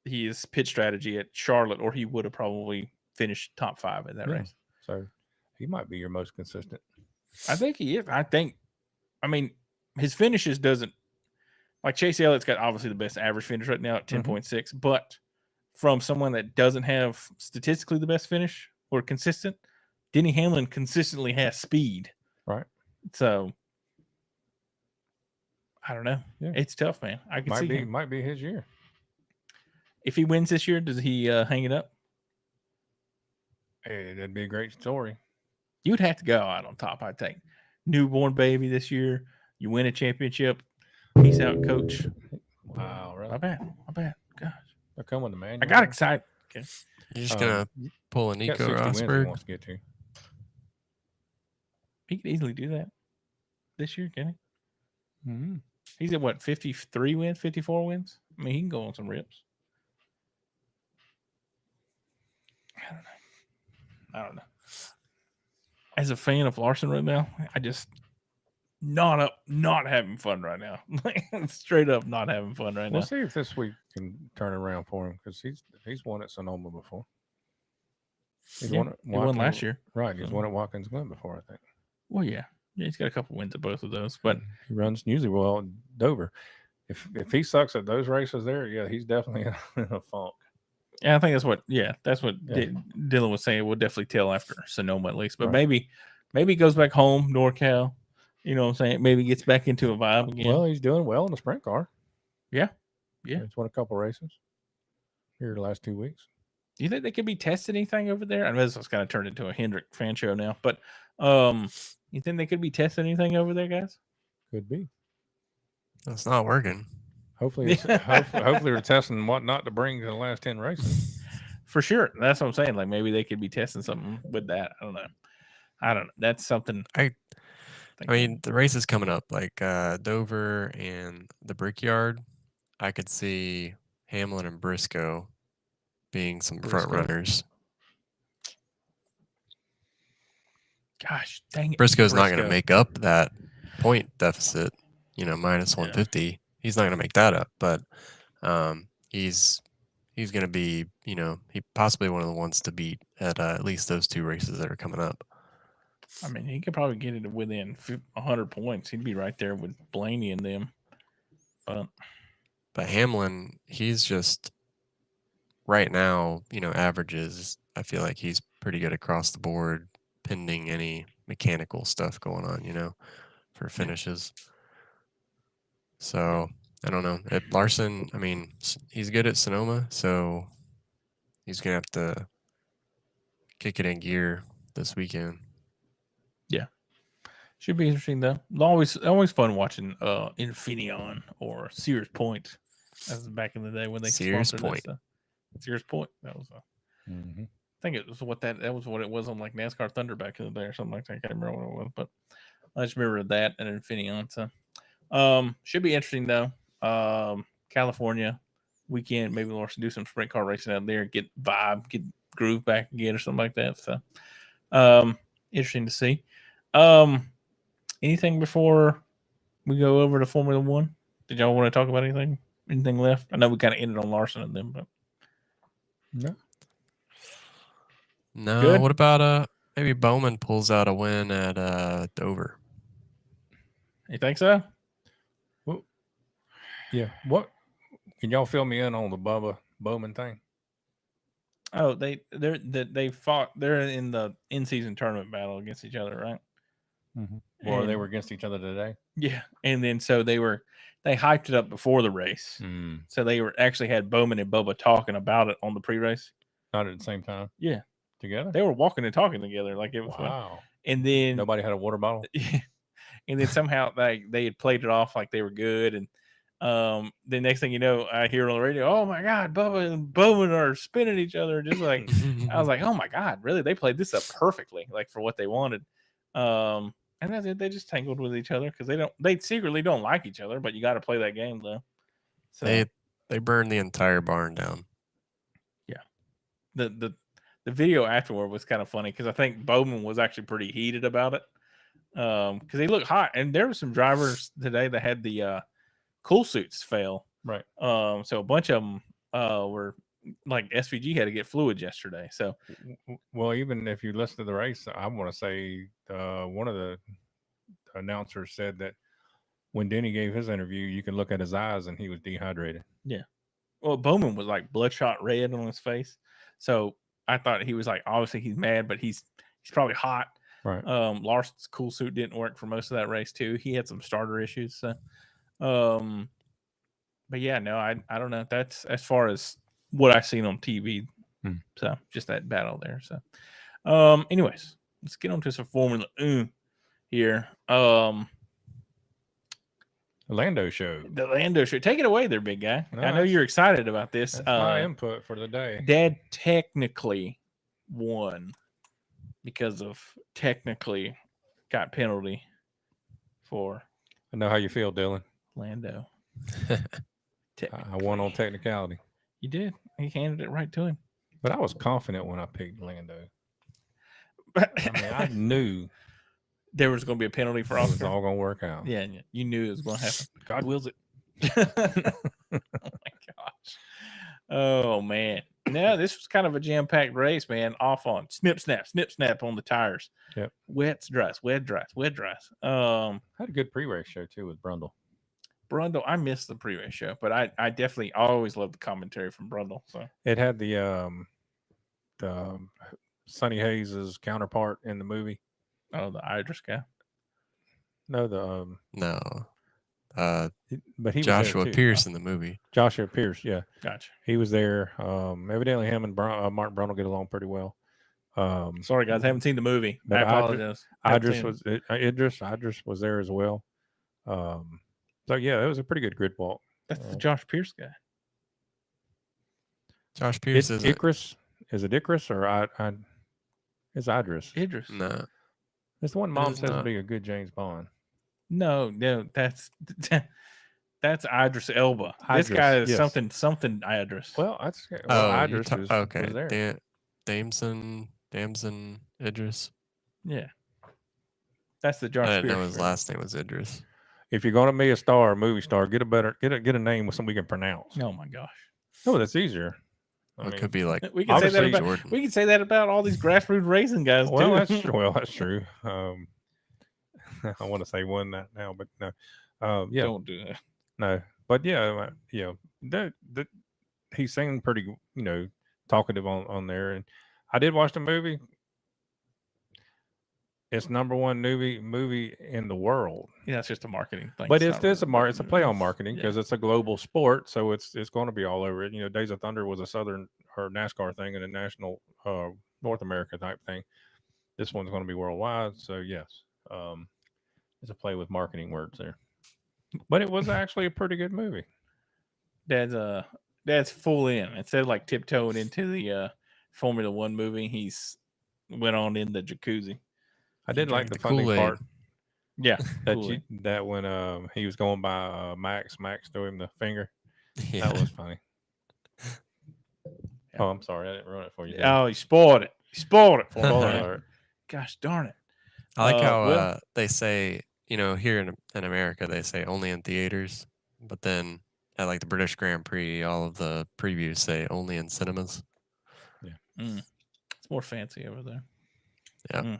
his pit strategy at Charlotte, or he would have probably finished top 5 in that race. So he might be your most consistent. I think he is. I mean, his finishes doesn't like Chase Elliott's got obviously the best average finish right now at 10.6, but from someone that doesn't have statistically the best finish or consistent, Denny Hamlin consistently has speed. Right. So I don't know. Yeah. It's tough, man. I can see him. Might be his year. If he wins this year, does he hang it up? Hey, that'd be a great story. You would have to go out on top, I think. Newborn baby this year. You win a championship. Peace out, coach. Wow, really? My bad. Gosh. They're coming to man. I got excited. Okay. You're just going to pull a Nico Rosberg? He wants to get to. He could easily do that this year, can he? Mm-hmm. He's at what, 53 wins, 54 wins? I mean, he can go on some rips. I don't know. As a fan of Larson right now, I just not having fun right now. Straight up not having fun right now. We'll see if this week can turn it around for him because he's won at Sonoma before. He won last year. Right. He's won at Watkins Glen before, I think. Well, yeah. He's got a couple wins at both of those, but he runs usually well at Dover. If he sucks at those races there, yeah, he's definitely in a funk. Yeah, I think that's what Dylan was saying. We'll definitely tell after Sonoma at least, but Right. maybe he goes back home, NorCal. You know what I'm saying? Maybe gets back into a vibe again. Well, he's doing well in the sprint car. Yeah. He's won a couple races here the last 2 weeks. Do you think they could be testing anything over there? I know this is kind of turned into a Hendrick fan show now, but you think they could be testing anything over there, guys? Could be. It's not working. Hopefully, hopefully we're testing what not to bring to the last 10 races. For sure. That's what I'm saying. Like maybe they could be testing something with that. I don't know. That's something. I mean, the races coming up, like Dover and the Brickyard, I could see Hamlin and Briscoe being some front runners. Gosh, dang it. Briscoe's not going to make up that point deficit, minus 150. He's not going to make that up, but he's going to be, he possibly one of the ones to beat at least those 2 races that are coming up. I mean, he could probably get it within 100 points. He'd be right there with Blaney and them. But Hamlin, he's just right now, averages. I feel like he's pretty good across the board, pending any mechanical stuff going on, for finishes. So I don't know. At Larson, I mean, he's good at Sonoma, so he's gonna have to kick it in gear this weekend. Yeah, should be interesting though. Always fun watching Infineon or Sears Point. That was back in the day when they Sears sponsored Point. that stuff. Sears Point. That was I think it was that was what it was on like NASCAR Thunder back in the day or something like that. I can't remember what it was, but I just remember that and Infineon. So should be interesting though. California weekend, maybe we'll do some sprint car racing out there, get vibe, get groove back again or something like that. So interesting to see. Anything before we go over to Formula One? Did y'all want to talk about anything? Anything left? I know we kind of ended on Larson and them, but No. Good. What about maybe Bowman pulls out a win at Dover? you think so? Well, yeah. What can y'all fill me in on the Bubba Bowman thing? Oh, they fought. They're in the in-season tournament battle against each other, right? Well, they And- were against each other today. Yeah, and then so they hyped it up before the race. So they were actually had Bowman and Bubba talking about it on the pre-race. Not at the same time. Yeah, Together. they were walking and talking together like it was fun. Wow. And then Nobody had a water bottle. and then somehow they had played it off like they were good, and the next thing you know, I hear on the radio, "Oh my God, Bubba and Bowman are spinning each other." Just like I was like, "Oh my God, really? They played this up perfectly, like for what they wanted." And that's it. They just tangled with each other because they secretly don't like each other, but you got to play that game though. So They burned the entire barn down. yeah, the video afterward was kind of funny because I think Bowman was actually pretty heated about it because he looked hot, and there were some drivers today that had the cool suits fail. Right. So a bunch of them were like SVG had to get fluids yesterday. So Well, even if you listen to the race, I want to say one of the announcers said that when Denny gave his interview, you can look at his eyes and he was dehydrated. yeah. Well, Bowman was like bloodshot red on his face. So I thought he was like, obviously he's mad, but he's probably hot. Right. Larson's cool suit didn't work for most of that race too. He had some starter issues. So, but yeah, no, I don't know. That's as far as what I've seen on TV. So just that battle there. So, anyways, let's get on to some Formula here. The Lando show. The Lando show. Take it away there, big guy. No, I know you're excited about this. That's my input for the day. Dad technically won because of technically got penalty for I know how you feel, Dylan. Lando. I won on technicality. You did. He handed it right to him. But I was confident when I picked Lando. I mean, I knew there was going to be a penalty for it was Oscar. all going to work out. Yeah, you knew it was going to happen. God wills it. Oh my gosh. Oh man. No, this was kind of a jam-packed race, man. Off on snip snap on the tires. Yep. Wet dries. Had a good pre-race show too with Brundle. I missed the pre-race show, but I definitely always love the commentary from Brundle. So it had the Sonny Hayes' counterpart in the movie. Oh, the Idris guy. No, No. But he Joshua was there too. Pierce in the movie. Joshua Pierce, yeah. Gotcha. He was there. Evidently him and Mark Brundle get along pretty well. Sorry guys, I haven't seen the movie. But I apologize. Idris was there as well. So yeah, it was a pretty good grid walk. That's the Josh Pierce guy. Josh Pierce is Icarus. Is it Icarus or it's Idris? Idris. No. It's the one Mom is says not. would be a good James Bond. No, that's Idris Elba. Idris, This guy is yes. something Idris. Well, Idris was okay. there. Damson Idris. Yeah. That's the Josh I didn't Pierce. know his last name was Idris. If you're going to be a star, a movie star, get a name with something we can pronounce. Oh my gosh. No, that's easier. It could be like We can say that about Jordan. we can say that about all these grassroots racing guys Well, too. that's true. I want to say one that now, but no. Yeah, Don't do that. no. But yeah, he seemed pretty, talkative on there. And I did watch the movie. It's number one movie in the world. Yeah, it's just a marketing thing. But it's a play on marketing Yeah. because it's a global sport, so it's going to be all over it. Days of Thunder was a Southern or NASCAR thing and a national North America type thing. This one's going to be worldwide, so yes, it's a play with marketing words there. But it was actually a pretty good movie. Dad's full in. Instead of like tiptoeing into the Formula One movie, he's went on in the jacuzzi. I did like the the funny Kool-Aid. part Yeah, that when he was going by Max threw him the finger. Yeah. That was funny. Yeah. Oh, I'm sorry, I didn't ruin it for you. did Oh, he spoiled it. He spoiled it for me. Spoiler man. alert. Gosh darn it. I like how well- they say, here in America, they say only in theaters, but then at like the British Grand Prix, all of the previews say only in cinemas. It's more fancy over there. Yeah.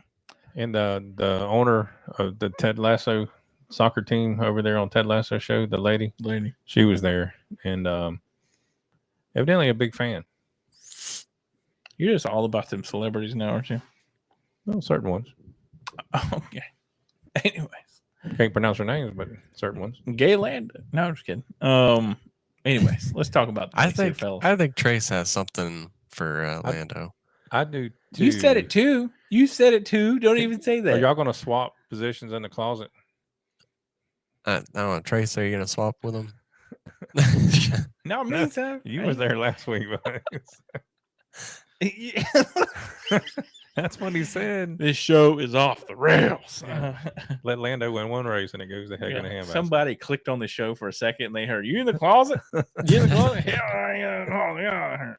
And the owner of the Ted Lasso soccer team over there on Ted Lasso show, the lady, she was there, and evidently a big fan. You're just all about them celebrities now, aren't you? Well, certain ones. Okay. Anyways, Can't pronounce their names, but certain ones. Gayland. No, I'm just kidding. Anyways, let's talk about the CFL. I think Trace has something for Lando. I do too. You said it too. Don't even say Are that. y'all going to swap positions in the closet? I don't know, Trace, are you gonna swap with him? No, me so. You was there last week, but that's what he said. This show is off the rails. Let Lando win one race and it goes the heck in the handbasket. Somebody clicked on the show for a second and they heard, "You in the closet? You in the closet?" Yeah, I am in the closet.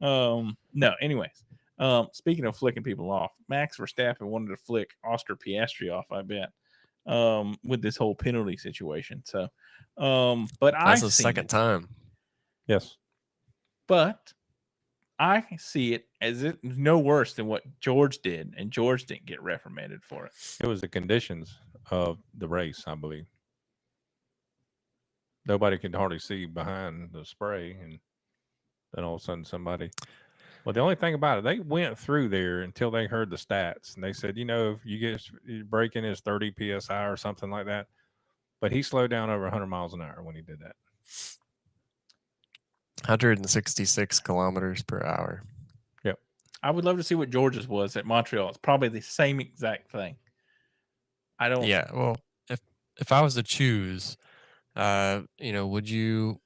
Yeah. No, anyways. Speaking of flicking people off, Max Verstappen wanted to flick Oscar Piastri off, I bet. With this whole penalty situation. So but That's the second time. Yes. But I see it as it's no worse than what George did, and George didn't get reprimanded for it. It was the conditions of the race, I believe. Nobody could hardly see behind the spray, and then all of a sudden somebody. Well, the only thing about it, they went through there until they heard the stats, and they said, if you get your braking is 30 psi or something like that, but he slowed down over 100 miles an hour when he did that. 166 kilometers per hour. Yep. I would love to see what George's was at Montreal. It's probably the same exact thing. I don't. Yeah. Well, if I was to choose, would you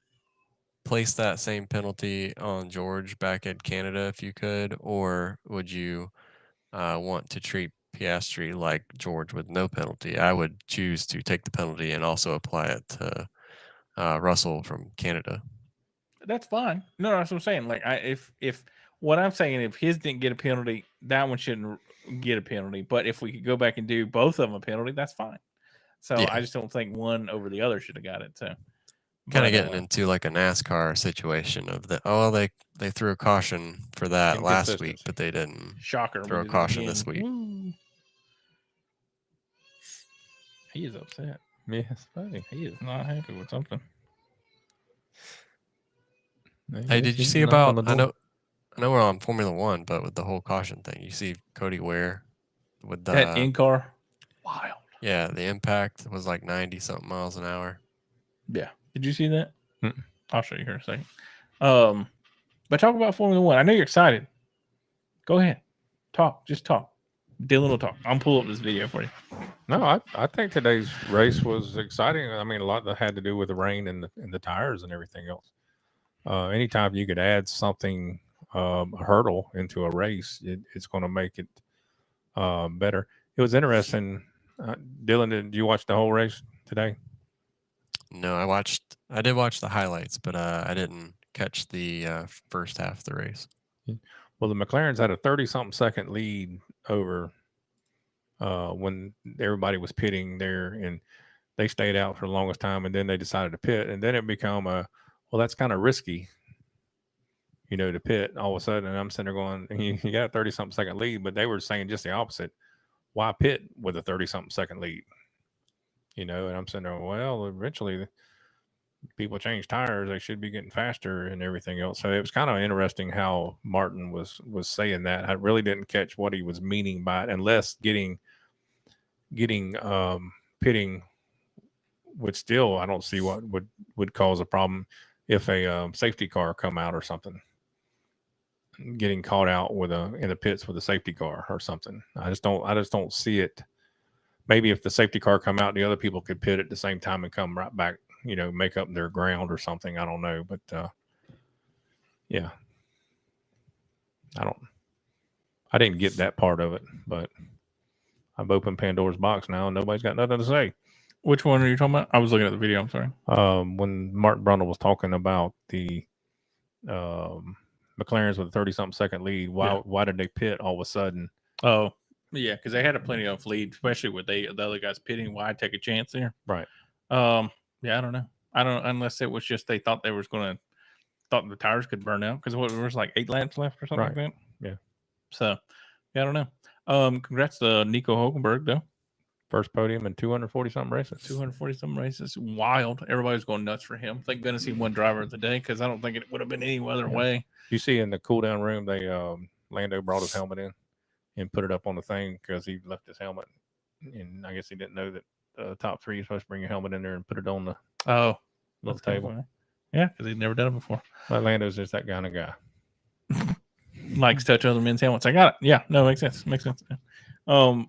place that same penalty on George back in Canada if you could, or would you want to treat Piastri like George with no penalty? I would choose to take the penalty and also apply it to Russell from Canada. That's fine. No, that's what I'm saying. Like, if what I'm saying, if his didn't get a penalty, that one shouldn't get a penalty. But if we could go back and do both of them a penalty, that's fine. So Yeah. I just don't think one over the other should have got it. So Kind of getting into like a NASCAR situation of they threw a caution for that last week, but they didn't shocker. throw a we did it caution again. this week. Woo. He is upset. Yes, funny. He is not happy with something. Hey, did you see about? I know we're on Formula One, but with the whole caution thing, you see Cody Ware with the That in car, wild. Yeah, the impact was like 90 something miles an hour. Yeah. Did you see that? Mm-mm. I'll show you here in a second. But talk about Formula One. I know you're excited. Go ahead. Talk. Just talk. Dylan will talk. I'll pull up this video for you. No, I think today's race was exciting. I mean, a lot that had to do with the rain and the tires and everything else. Anytime you could add something, a hurdle into a race, it's going to make it better. It was interesting. Dylan, did you watch the whole race today? No, I did watch the highlights, but I didn't catch the first half of the race. Well, the McLarens had a 30-something second lead over when everybody was pitting there, and they stayed out for the longest time, and then they decided to pit, and then it became that's kind of risky, to pit all of a sudden. And I'm sitting there going, you got a 30-something second lead, but they were saying just the opposite. Why pit with a 30-something second lead? And I'm sitting there, well, eventually people change tires, they should be getting faster and everything else. So it was kind of interesting how Martin was saying that. I really didn't catch what he was meaning by it, unless getting pitting would still, I don't see what would cause a problem if a safety car come out or something. Getting caught out in the pits with a safety car or something. I just don't see it. Maybe if the safety car come out, the other people could pit at the same time and come right back make up their ground or something. I don't know, but yeah, I didn't get that part of it, but I've opened Pandora's box now, and nobody's got nothing to say. Which one are you talking about? I was looking at the video. I'm sorry. When Martin Brundle was talking about the McLarens with a 30-something second lead, why did they pit all of a sudden? Oh, yeah, because they had a plenty of lead, especially with the other guys pitting. Why take a chance there? Right. Yeah, I don't know. I don't unless it was just they thought thought the tires could burn out because there was like 8 laps left or something like that. Yeah. So, yeah, I don't know. Congrats to Nico Hulkenberg though. First podium in 240-something races. 240-something races. Wild. Everybody's going nuts for him. Thank goodness he won driver of the day because I don't think it would have been any other way. You see in the cool down room, they Lando brought his helmet in and put it up on the thing because he left his helmet. And I guess he didn't know that top 3 is supposed to bring your helmet in there and put it on the little table. Yeah, because he'd never done it before. Lando's just that kind of guy. Likes to touch other men's helmets. I got it. Yeah, no, makes sense.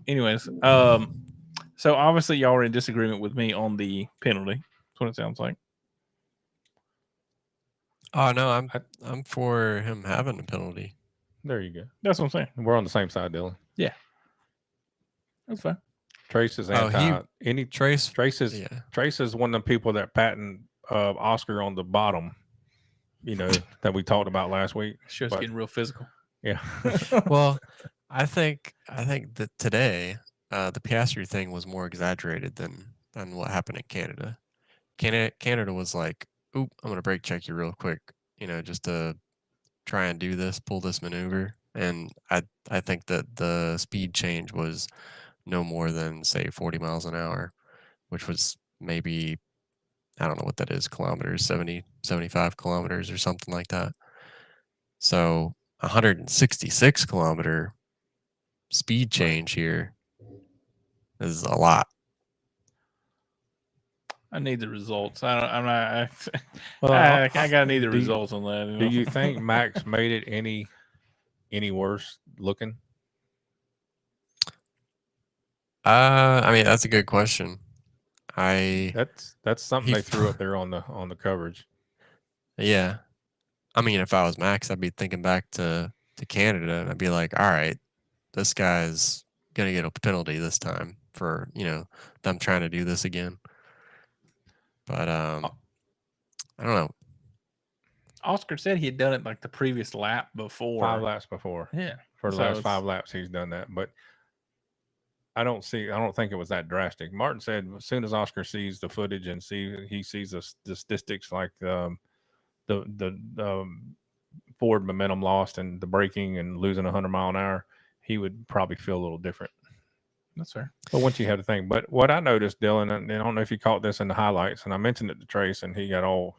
Anyways, so obviously y'all are in disagreement with me on the penalty. That's what it sounds like. Oh no, I'm for him having a penalty. There you go. That's what I'm saying. We're on the same side, Dylan. Yeah, that's fine. Trace is anti. Trace is one of the people that patent Oscar on the bottom. That we talked about last week. Show's getting real physical. Yeah. Well, I think that today the Piastri thing was more exaggerated than what happened in Canada. Canada was like, "Oop, I'm gonna brake check you real quick," just to try and pull this maneuver. And I think that the speed change was no more than say 40 miles an hour, which was maybe, I don't know what that is, kilometers, 70, 75 kilometers or something like that. So 166 kilometer speed change here is a lot. I need the results. I gotta need the results on that. Do you think Max made it any worse looking? I mean, that's a good question. That's something they threw up there on the coverage. Yeah. I mean, if I was Max, I'd be thinking back to Canada and I'd be like, all right, this guy's going to get a penalty this time for, them trying to do this again. But I don't know. Oscar said he had done it like the previous lap before. 5 laps before. Yeah. For the last 5 laps, he's done that. But I don't think it was that drastic. Martin said as soon as Oscar sees the footage and he sees the statistics like the forward momentum lost and the braking and losing 100 mile an hour, he would probably feel a little different. That's fair. But once you have to think, but what I noticed, Dylan, and I don't know if you caught this in the highlights, and I mentioned it to Trace, and he got all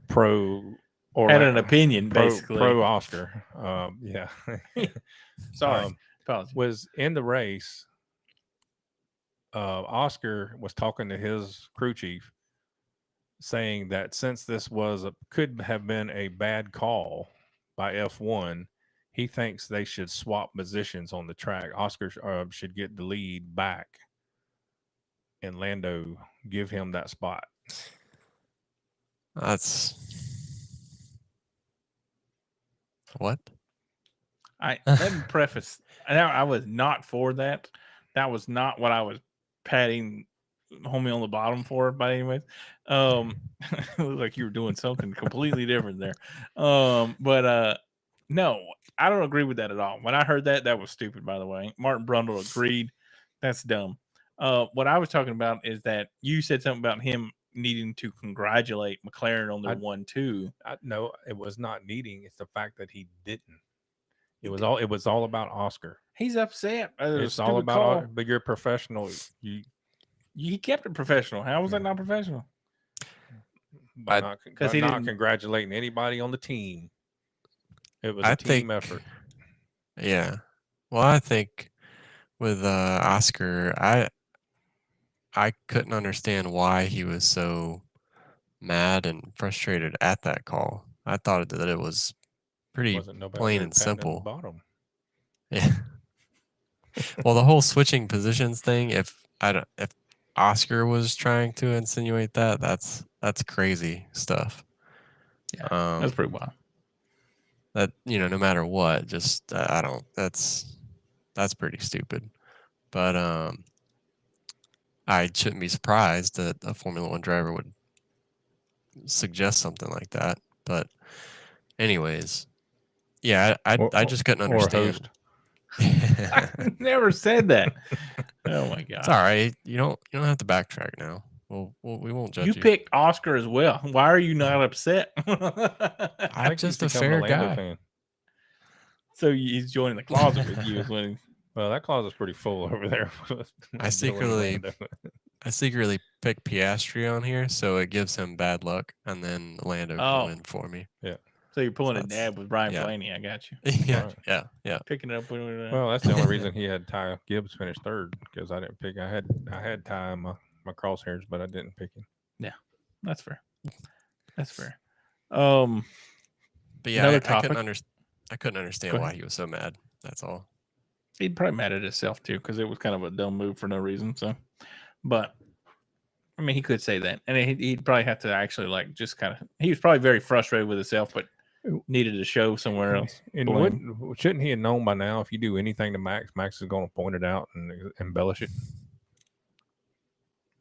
pro or had an opinion, basically pro Oscar. Yeah. Sorry. Was in the race. Oscar was talking to his crew chief, saying that since this could have been a bad call by F1, he thinks they should swap positions on the track. Oscar should get the lead back, and Lando give him that spot. That's what? Let me preface. I was not for that. That was not what I was patting homie on the bottom for. But anyways, it looked like you were doing something completely different there. But no, I don't agree with that at all. When I heard that was stupid. By the way, Martin Brundle agreed. That's dumb. What I was talking about is that you said something about him needing to congratulate McLaren on their 1-2. No, it was not needing. It's the fact that he didn't. It was all about Oscar. He's upset. It's all about, but you're professional. He kept it professional. How was that not professional? Because he didn't congratulating anybody on the team. It was a team effort. Yeah. Well, I think with Oscar, I couldn't understand why he was so mad and frustrated at that call. I thought that it was pretty plain and simple. Yeah. Well, the whole switching positions thing, if Oscar was trying to insinuate that. That's crazy stuff. Yeah, that's pretty wild. That no matter what, just I don't. That's pretty stupid. But I shouldn't be surprised that a Formula One driver would suggest something like that. But anyways, yeah, I just couldn't understand. I never said that. Oh my god! It's all right. You don't have to backtrack now. We won't judge you. You picked Oscar as well. Why are you not upset? I'm just a fair guy. Fan. So he's joining the closet with you. Is when well, that closet's pretty full over there. I secretly picked Piastri on here, so it gives him bad luck, and then Lando can win for me. Yeah. So you're pulling a dab with Brian Blaney. I got you. Yeah, right. yeah. Picking it up. Well, that's the only reason he had Ty Gibbs finish third, because I didn't pick. I had Ty in my crosshairs, but I didn't pick him. Yeah, that's fair. That's fair. But yeah, I couldn't understand why he was so mad. That's all. He'd probably mad at himself too, because it was kind of a dumb move for no reason. So, but I mean, he could say that, and he'd probably have to actually just kind of. He was probably very frustrated with himself, but needed to show somewhere else. And shouldn't he have known by now? If you do anything to Max is going to point it out and embellish it.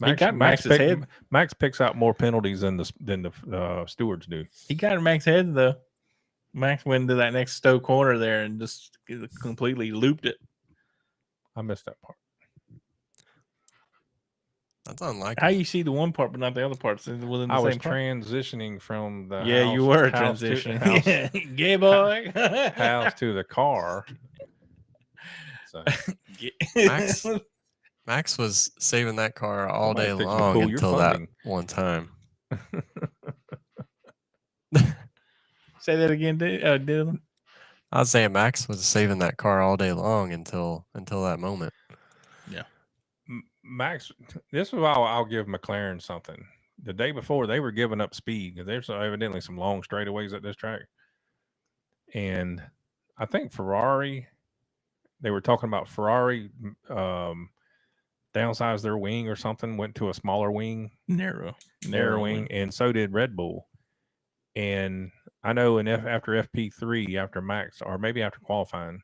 Max picks out more penalties than the stewards do. He got in Max's head though. Max went into that next Stowe corner there and just completely looped it. I missed that part. That's unlikely. How you see the one part but not the other parts? I was transitioning from the house, you were transitioning. Gay boy. House to the car. So. Max was saving that car all day long until that one time. Say that again, Dylan. I was saying Max was saving that car all day long until that moment. Yeah. Max, this is why I'll give McLaren something. The day before, they were giving up speed because there's evidently some long straightaways at this track. And I think they were talking about Ferrari downsized their wing or something, went to a smaller wing. Narrow wing, and so did Red Bull. And I know after FP3, after Max, or maybe after qualifying,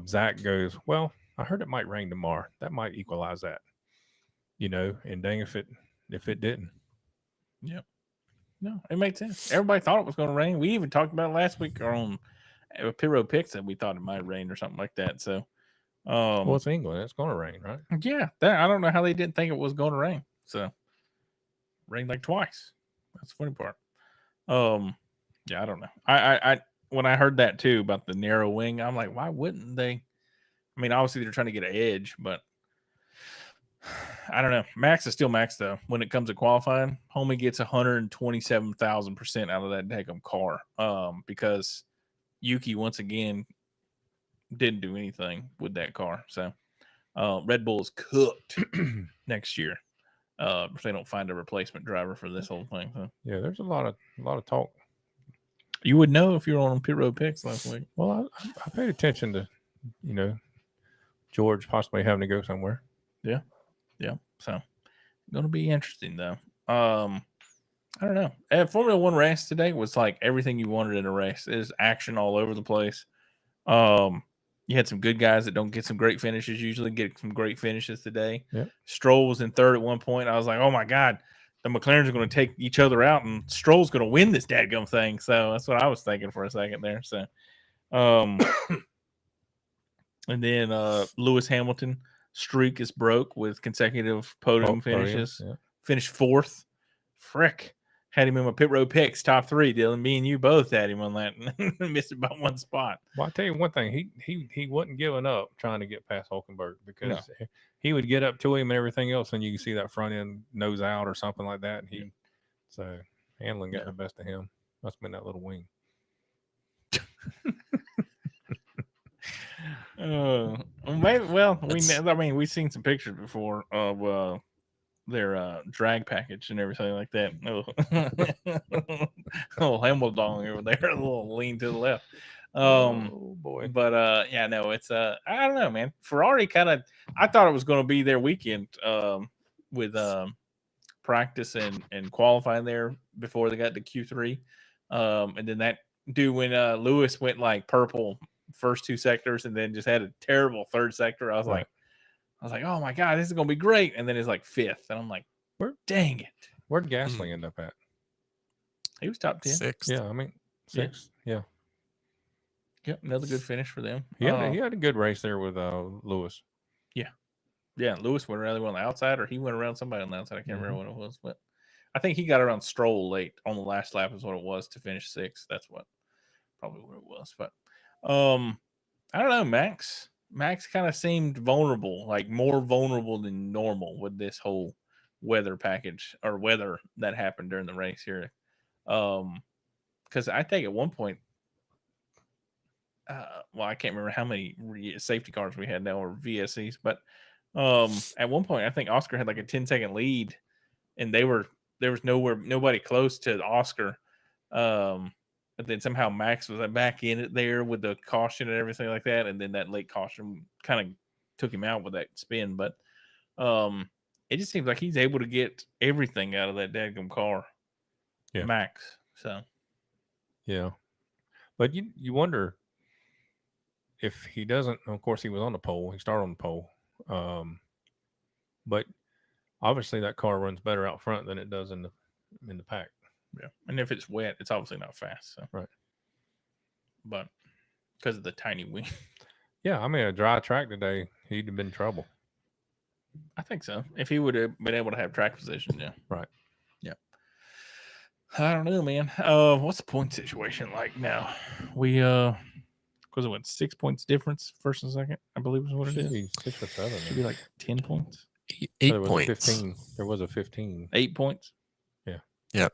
Zach goes, well, I heard it might rain tomorrow. That might equalize that, and dang if it didn't. Yep. No, it makes sense. Everybody thought it was going to rain. We even talked about it last week on Pit Road Picks that we thought it might rain or something like that. So, well, it's England. It's going to rain, right? Yeah. I don't know how they didn't think it was going to rain. So, rained like twice. That's the funny part. Yeah, I don't know. I when I heard that too about the narrow wing, I'm like, why wouldn't they? I mean, obviously they're trying to get an edge, but I don't know. Max is still Max though. When it comes to qualifying, homie gets 127,000% out of that daggum car. Because Yuki once again didn't do anything with that car. So Red Bull is cooked next year. If they don't find a replacement driver for this whole thing. So. Yeah, there's a lot of talk. You would know if you were on Pit Road Picks last week. Well, I paid attention to, George possibly having to go somewhere. Yeah. So, going to be interesting though. I don't know. Formula One race today was like everything you wanted in a race. There's action all over the place. You had some good guys that don't get some great finishes. Usually get some great finishes today. Yep. Stroll was in third at one point. I was like, oh my God, the McLarens are going to take each other out and Stroll's going to win this dadgum thing. So that's what I was thinking for a second there. So, and then Lewis Hamilton streak is broke with consecutive podium finishes. Yeah. Finished fourth. Frick. Had him in my Pit Road Picks, top 3, Dylan. Me and you both had him on that. Missed it by one spot. Well, I'll tell you one thing. He wasn't giving up trying to get past Hulkenberg because he would get up to him and everything else, and you can see that front end nose out or something like that. And so Hamlin got the best of him. Must have been that little wing. Maybe. Well, we've seen some pictures before of their drag package and everything like that. Oh, Hamilton over there, a little lean to the left. Oh boy. But it's I don't know, man. Ferrari I thought it was going to be their weekend. with practice and qualifying there before they got to Q3. And then that dude when Lewis went like purple first 2 sectors and then just had a terrible 3rd sector. I was like, oh my God, this is gonna be great. And then it's like 5th, and I'm like, dang it. Where'd Gasly end up at? He was top 10. 6th. Yeah, I mean 6th. Yeah. Yep, another good finish for them. He had a good race there with Lewis. Yeah, Lewis went around on the outside, or he went around somebody on the outside. I can't remember what it was, but I think he got around Stroll late on the last lap is what it was to finish 6th. That's probably what it was. But I don't know, Max. Max kind of seemed vulnerable, like more vulnerable than normal with this whole weather package or weather that happened during the race here. Because I think at one point, I can't remember how many safety cars we had now or VSCs, but at one point I think Oscar had like a 10-second lead, and there was nobody close to Oscar. But then somehow Max was back in it there with the caution and everything like that, and then that late caution kind of took him out with that spin. But it just seems like he's able to get everything out of that dadgum car, Max. So yeah, but you wonder if he doesn't. Of course, he was on the pole. He started on the pole, but obviously that car runs better out front than it does in the pack. Yeah, and if it's wet, it's obviously not fast. So. Right, but because of the tiny wing. Yeah, I mean a dry track today, he'd have been in trouble. I think so. If he would have been able to have track position, yeah. Right. Yeah. I don't know, man. What's the point situation like now? We because it went 6 points difference first and second, I believe is what it is. 6 or 7. Should be like 10 points. 8 points. 15. There was a 15. 8 points. Yeah. Yep.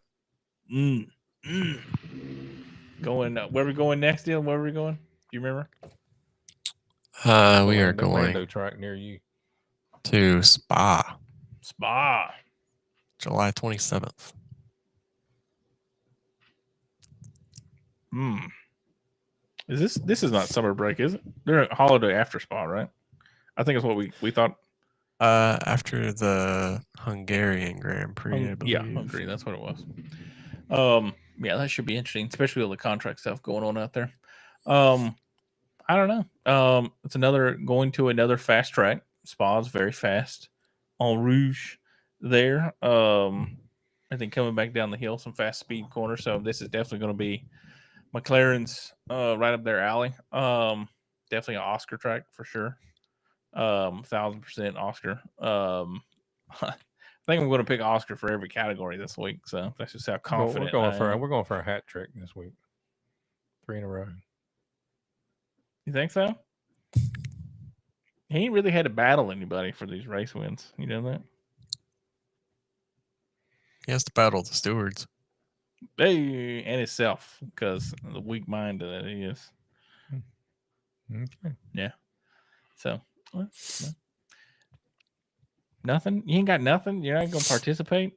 Going where are we going next, Dylan? Where are we going? Do you remember? We are going Orlando track near you to Spa. July 27th. This is not summer break, is it? They're a holiday after Spa, right? I think it's what we thought. After the Hungarian Grand Prix, I believe. Yeah, Hungary, that's what it was. Yeah, that should be interesting, especially all the contract stuff going on out there. I don't know. It's going to another fast track. Spa's very fast. En Rouge there. I think coming back down the hill, some fast speed corners. So this is definitely going to be McLaren's right up their alley. Definitely an Oscar track for sure. 1,000% Oscar. I think I'm going to pick Oscar for every category this week. So that's just how confident we're going for a hat trick this week. 3 in a row. You think so? He ain't really had to battle anybody for these race wins. You know that? He has to battle the stewards. Hey, and himself, because the weak mind that he is. Okay. Yeah. So, nothing? You ain't got nothing? You're not going to participate?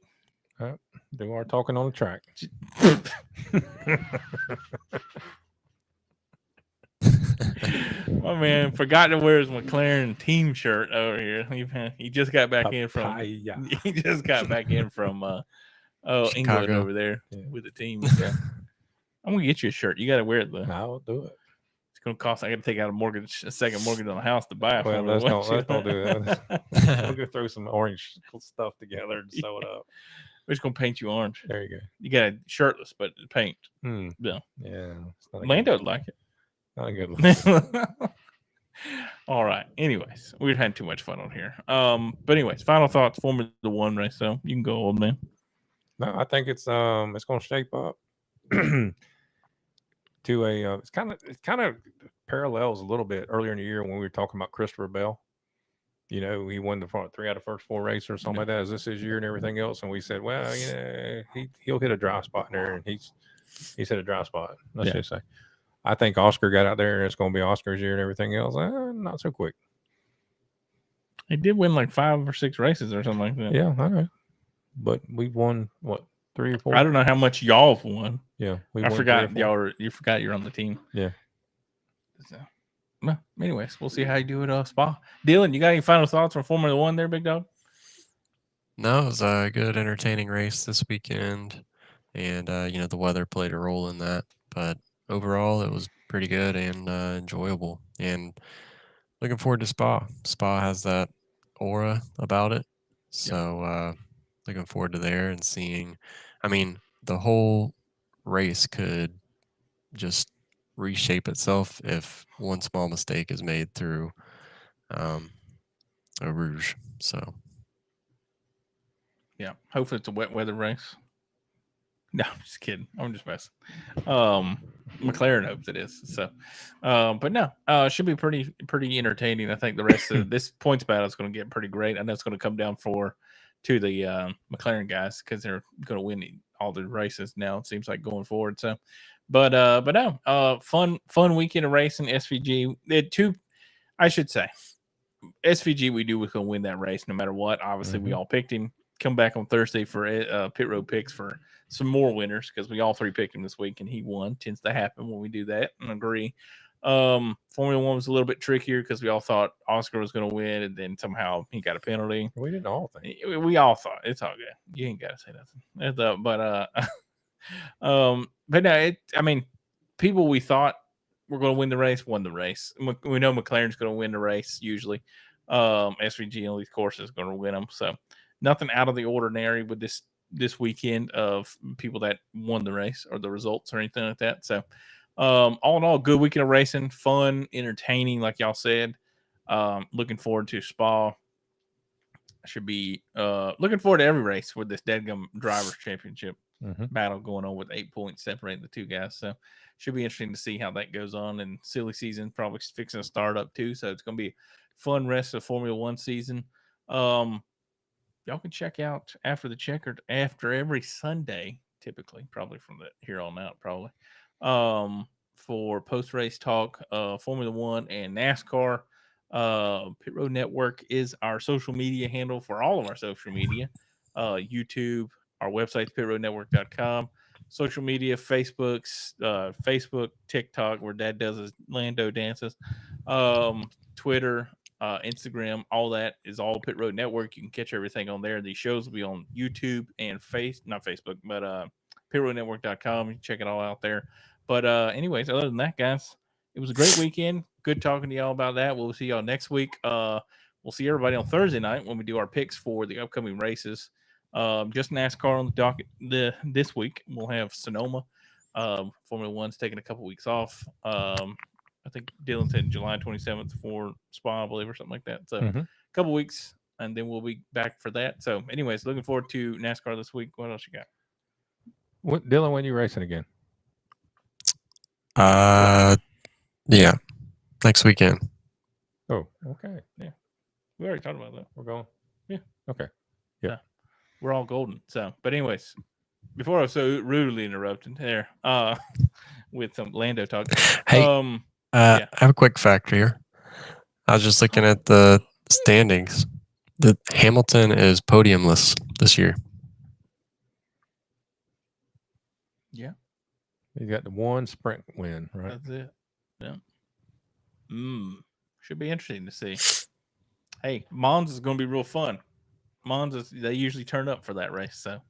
Do our talking on the track. My man forgot to wear his McLaren team shirt over here. He just got back in from England over there with the team. So. I'm gonna get you a shirt. You got to wear it though. I'll do it. It's gonna cost. I got to take out a second mortgage on the house to buy it. Well, let's don't do that. We'll go throw some orange stuff together and sew it up. We're just gonna paint you orange. There you go. You got a shirtless, but paint. Yeah. Lando would like it. Not a good one. All right. Anyways, we've had too much fun on here. But anyways, final thoughts. Formula One race. So you can go, old man. No, I think it's going to shape up to a. It's kind of parallels a little bit earlier in the year when we were talking about Christopher Bell. You know, he won the 3 out of first 4 races or something like that. Is this his year and everything else? And we said, well, you know, he'll hit a dry spot in there, and he's hit a dry spot. Let's just say. I think Oscar got out there, and it's going to be Oscar's year and everything else. Not so quick. He did win like 5 or 6 races or something like that. Yeah, I know. But we won, 3 or 4? I don't know how much y'all have won. Yeah. I forgot you forgot you're on the team. Yeah. So, well, anyways, we'll see how you do at Spa. Dylan, you got any final thoughts on Formula One there, big dog? No, it was a good, entertaining race this weekend, and the weather played a role in that. But overall, it was pretty good and enjoyable. And looking forward to Spa. Spa has that aura about it, so looking forward to there and seeing. I mean, the whole race could just reshape itself if one small mistake is made through um, a rouge. So Yeah. Hopefully it's a wet weather race. No, I'm just kidding. I'm just messing. McLaren hopes it is. So, but no, should be pretty entertaining. I think the rest of this points battle is going to get pretty great. I know it's going to come down to the McLaren guys because they're going to win all the races now. It seems like going forward. So, but no, fun weekend of racing. SVG, I should say, SVG. We knew was going to win that race no matter what. Obviously, we all picked him. Come back on Thursday for pit road picks for some more winners because we all three picked him this week and he won. Tends to happen when we do that and agree. Formula One was a little bit trickier because we all thought Oscar was going to win and then somehow he got a penalty. We didn't all think. We all thought it's all good. You ain't got to say nothing. But no, I mean, people we thought were going to win the race won the race. We know McLaren's going to win the race usually. SVG on these courses is going to win them. So nothing out of the ordinary with this weekend of people that won the race or the results or anything like that. So all in all, good weekend of racing, fun, entertaining, like y'all said. Looking forward to Spa. Should be looking forward to every race with this Dadgum Drivers Championship battle going on with 8 points separating the two guys. So should be interesting to see how that goes on. And silly season probably fixing to start up too. So it's going to be a fun rest of Formula One season. Y'all can check out After the Checkered after every Sunday, typically, probably from here on out, probably, for post-race talk, Formula One and NASCAR. Pit Road Network is our social media handle for all of our social media. YouTube, our website, pitroadnetwork.com. Social media, Facebook, TikTok, where Dad does his Lando dances, Twitter, Instagram, all that is all Pit Road Network. You can catch everything on there. These shows will be on YouTube and not Facebook, but pitroadnetwork.com. You can check it all out there. But anyways, other than that, guys, it was a great weekend. Good talking to y'all about that. We'll see y'all next week. We'll see everybody on Thursday night when we do our picks for the upcoming races. Just NASCAR on the docket this week. We'll have Sonoma. Formula One's taking a couple weeks off. I think Dylan said July 27th for Spa, I believe, or something like that. So a couple weeks, and then we'll be back for that. So anyways, looking forward to NASCAR this week. What else you got? Dylan, when you racing again? Yeah, next weekend. Oh, okay. Yeah. We already talked about that. We're going? Yeah. Okay. Yeah. We're all golden. So, but anyways, before I was so rudely interrupted there, with some Lando talk. Hey, I have a quick fact here. I was just looking at the standings. The Hamilton is podiumless this year. Yeah. You got the one sprint win, right? That's it. Yeah. Should be interesting to see. Hey, Mons is going to be real fun. They usually turn up for that race, so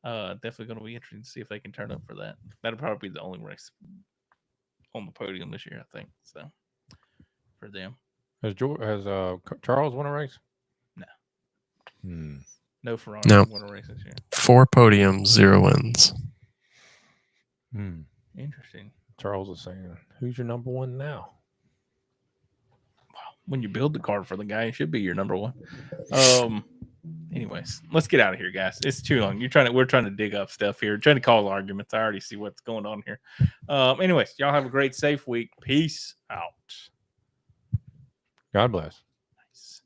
definitely going to be interesting to see if they can turn up for that. That'll probably be the only race on the podium this year, I think. So for them, has Charles won a race? No. No Ferrari won a race this year. 4 podiums, 0 wins. Interesting. Charles is saying, "Who's your number one now?" When you build the car for the guy, it should be your number one. Anyways, let's get out of here, guys. It's too long. We're trying to dig up stuff here, trying to cause arguments. I already see what's going on here. Anyways, y'all have a great, safe week. Peace out. God bless. Nice.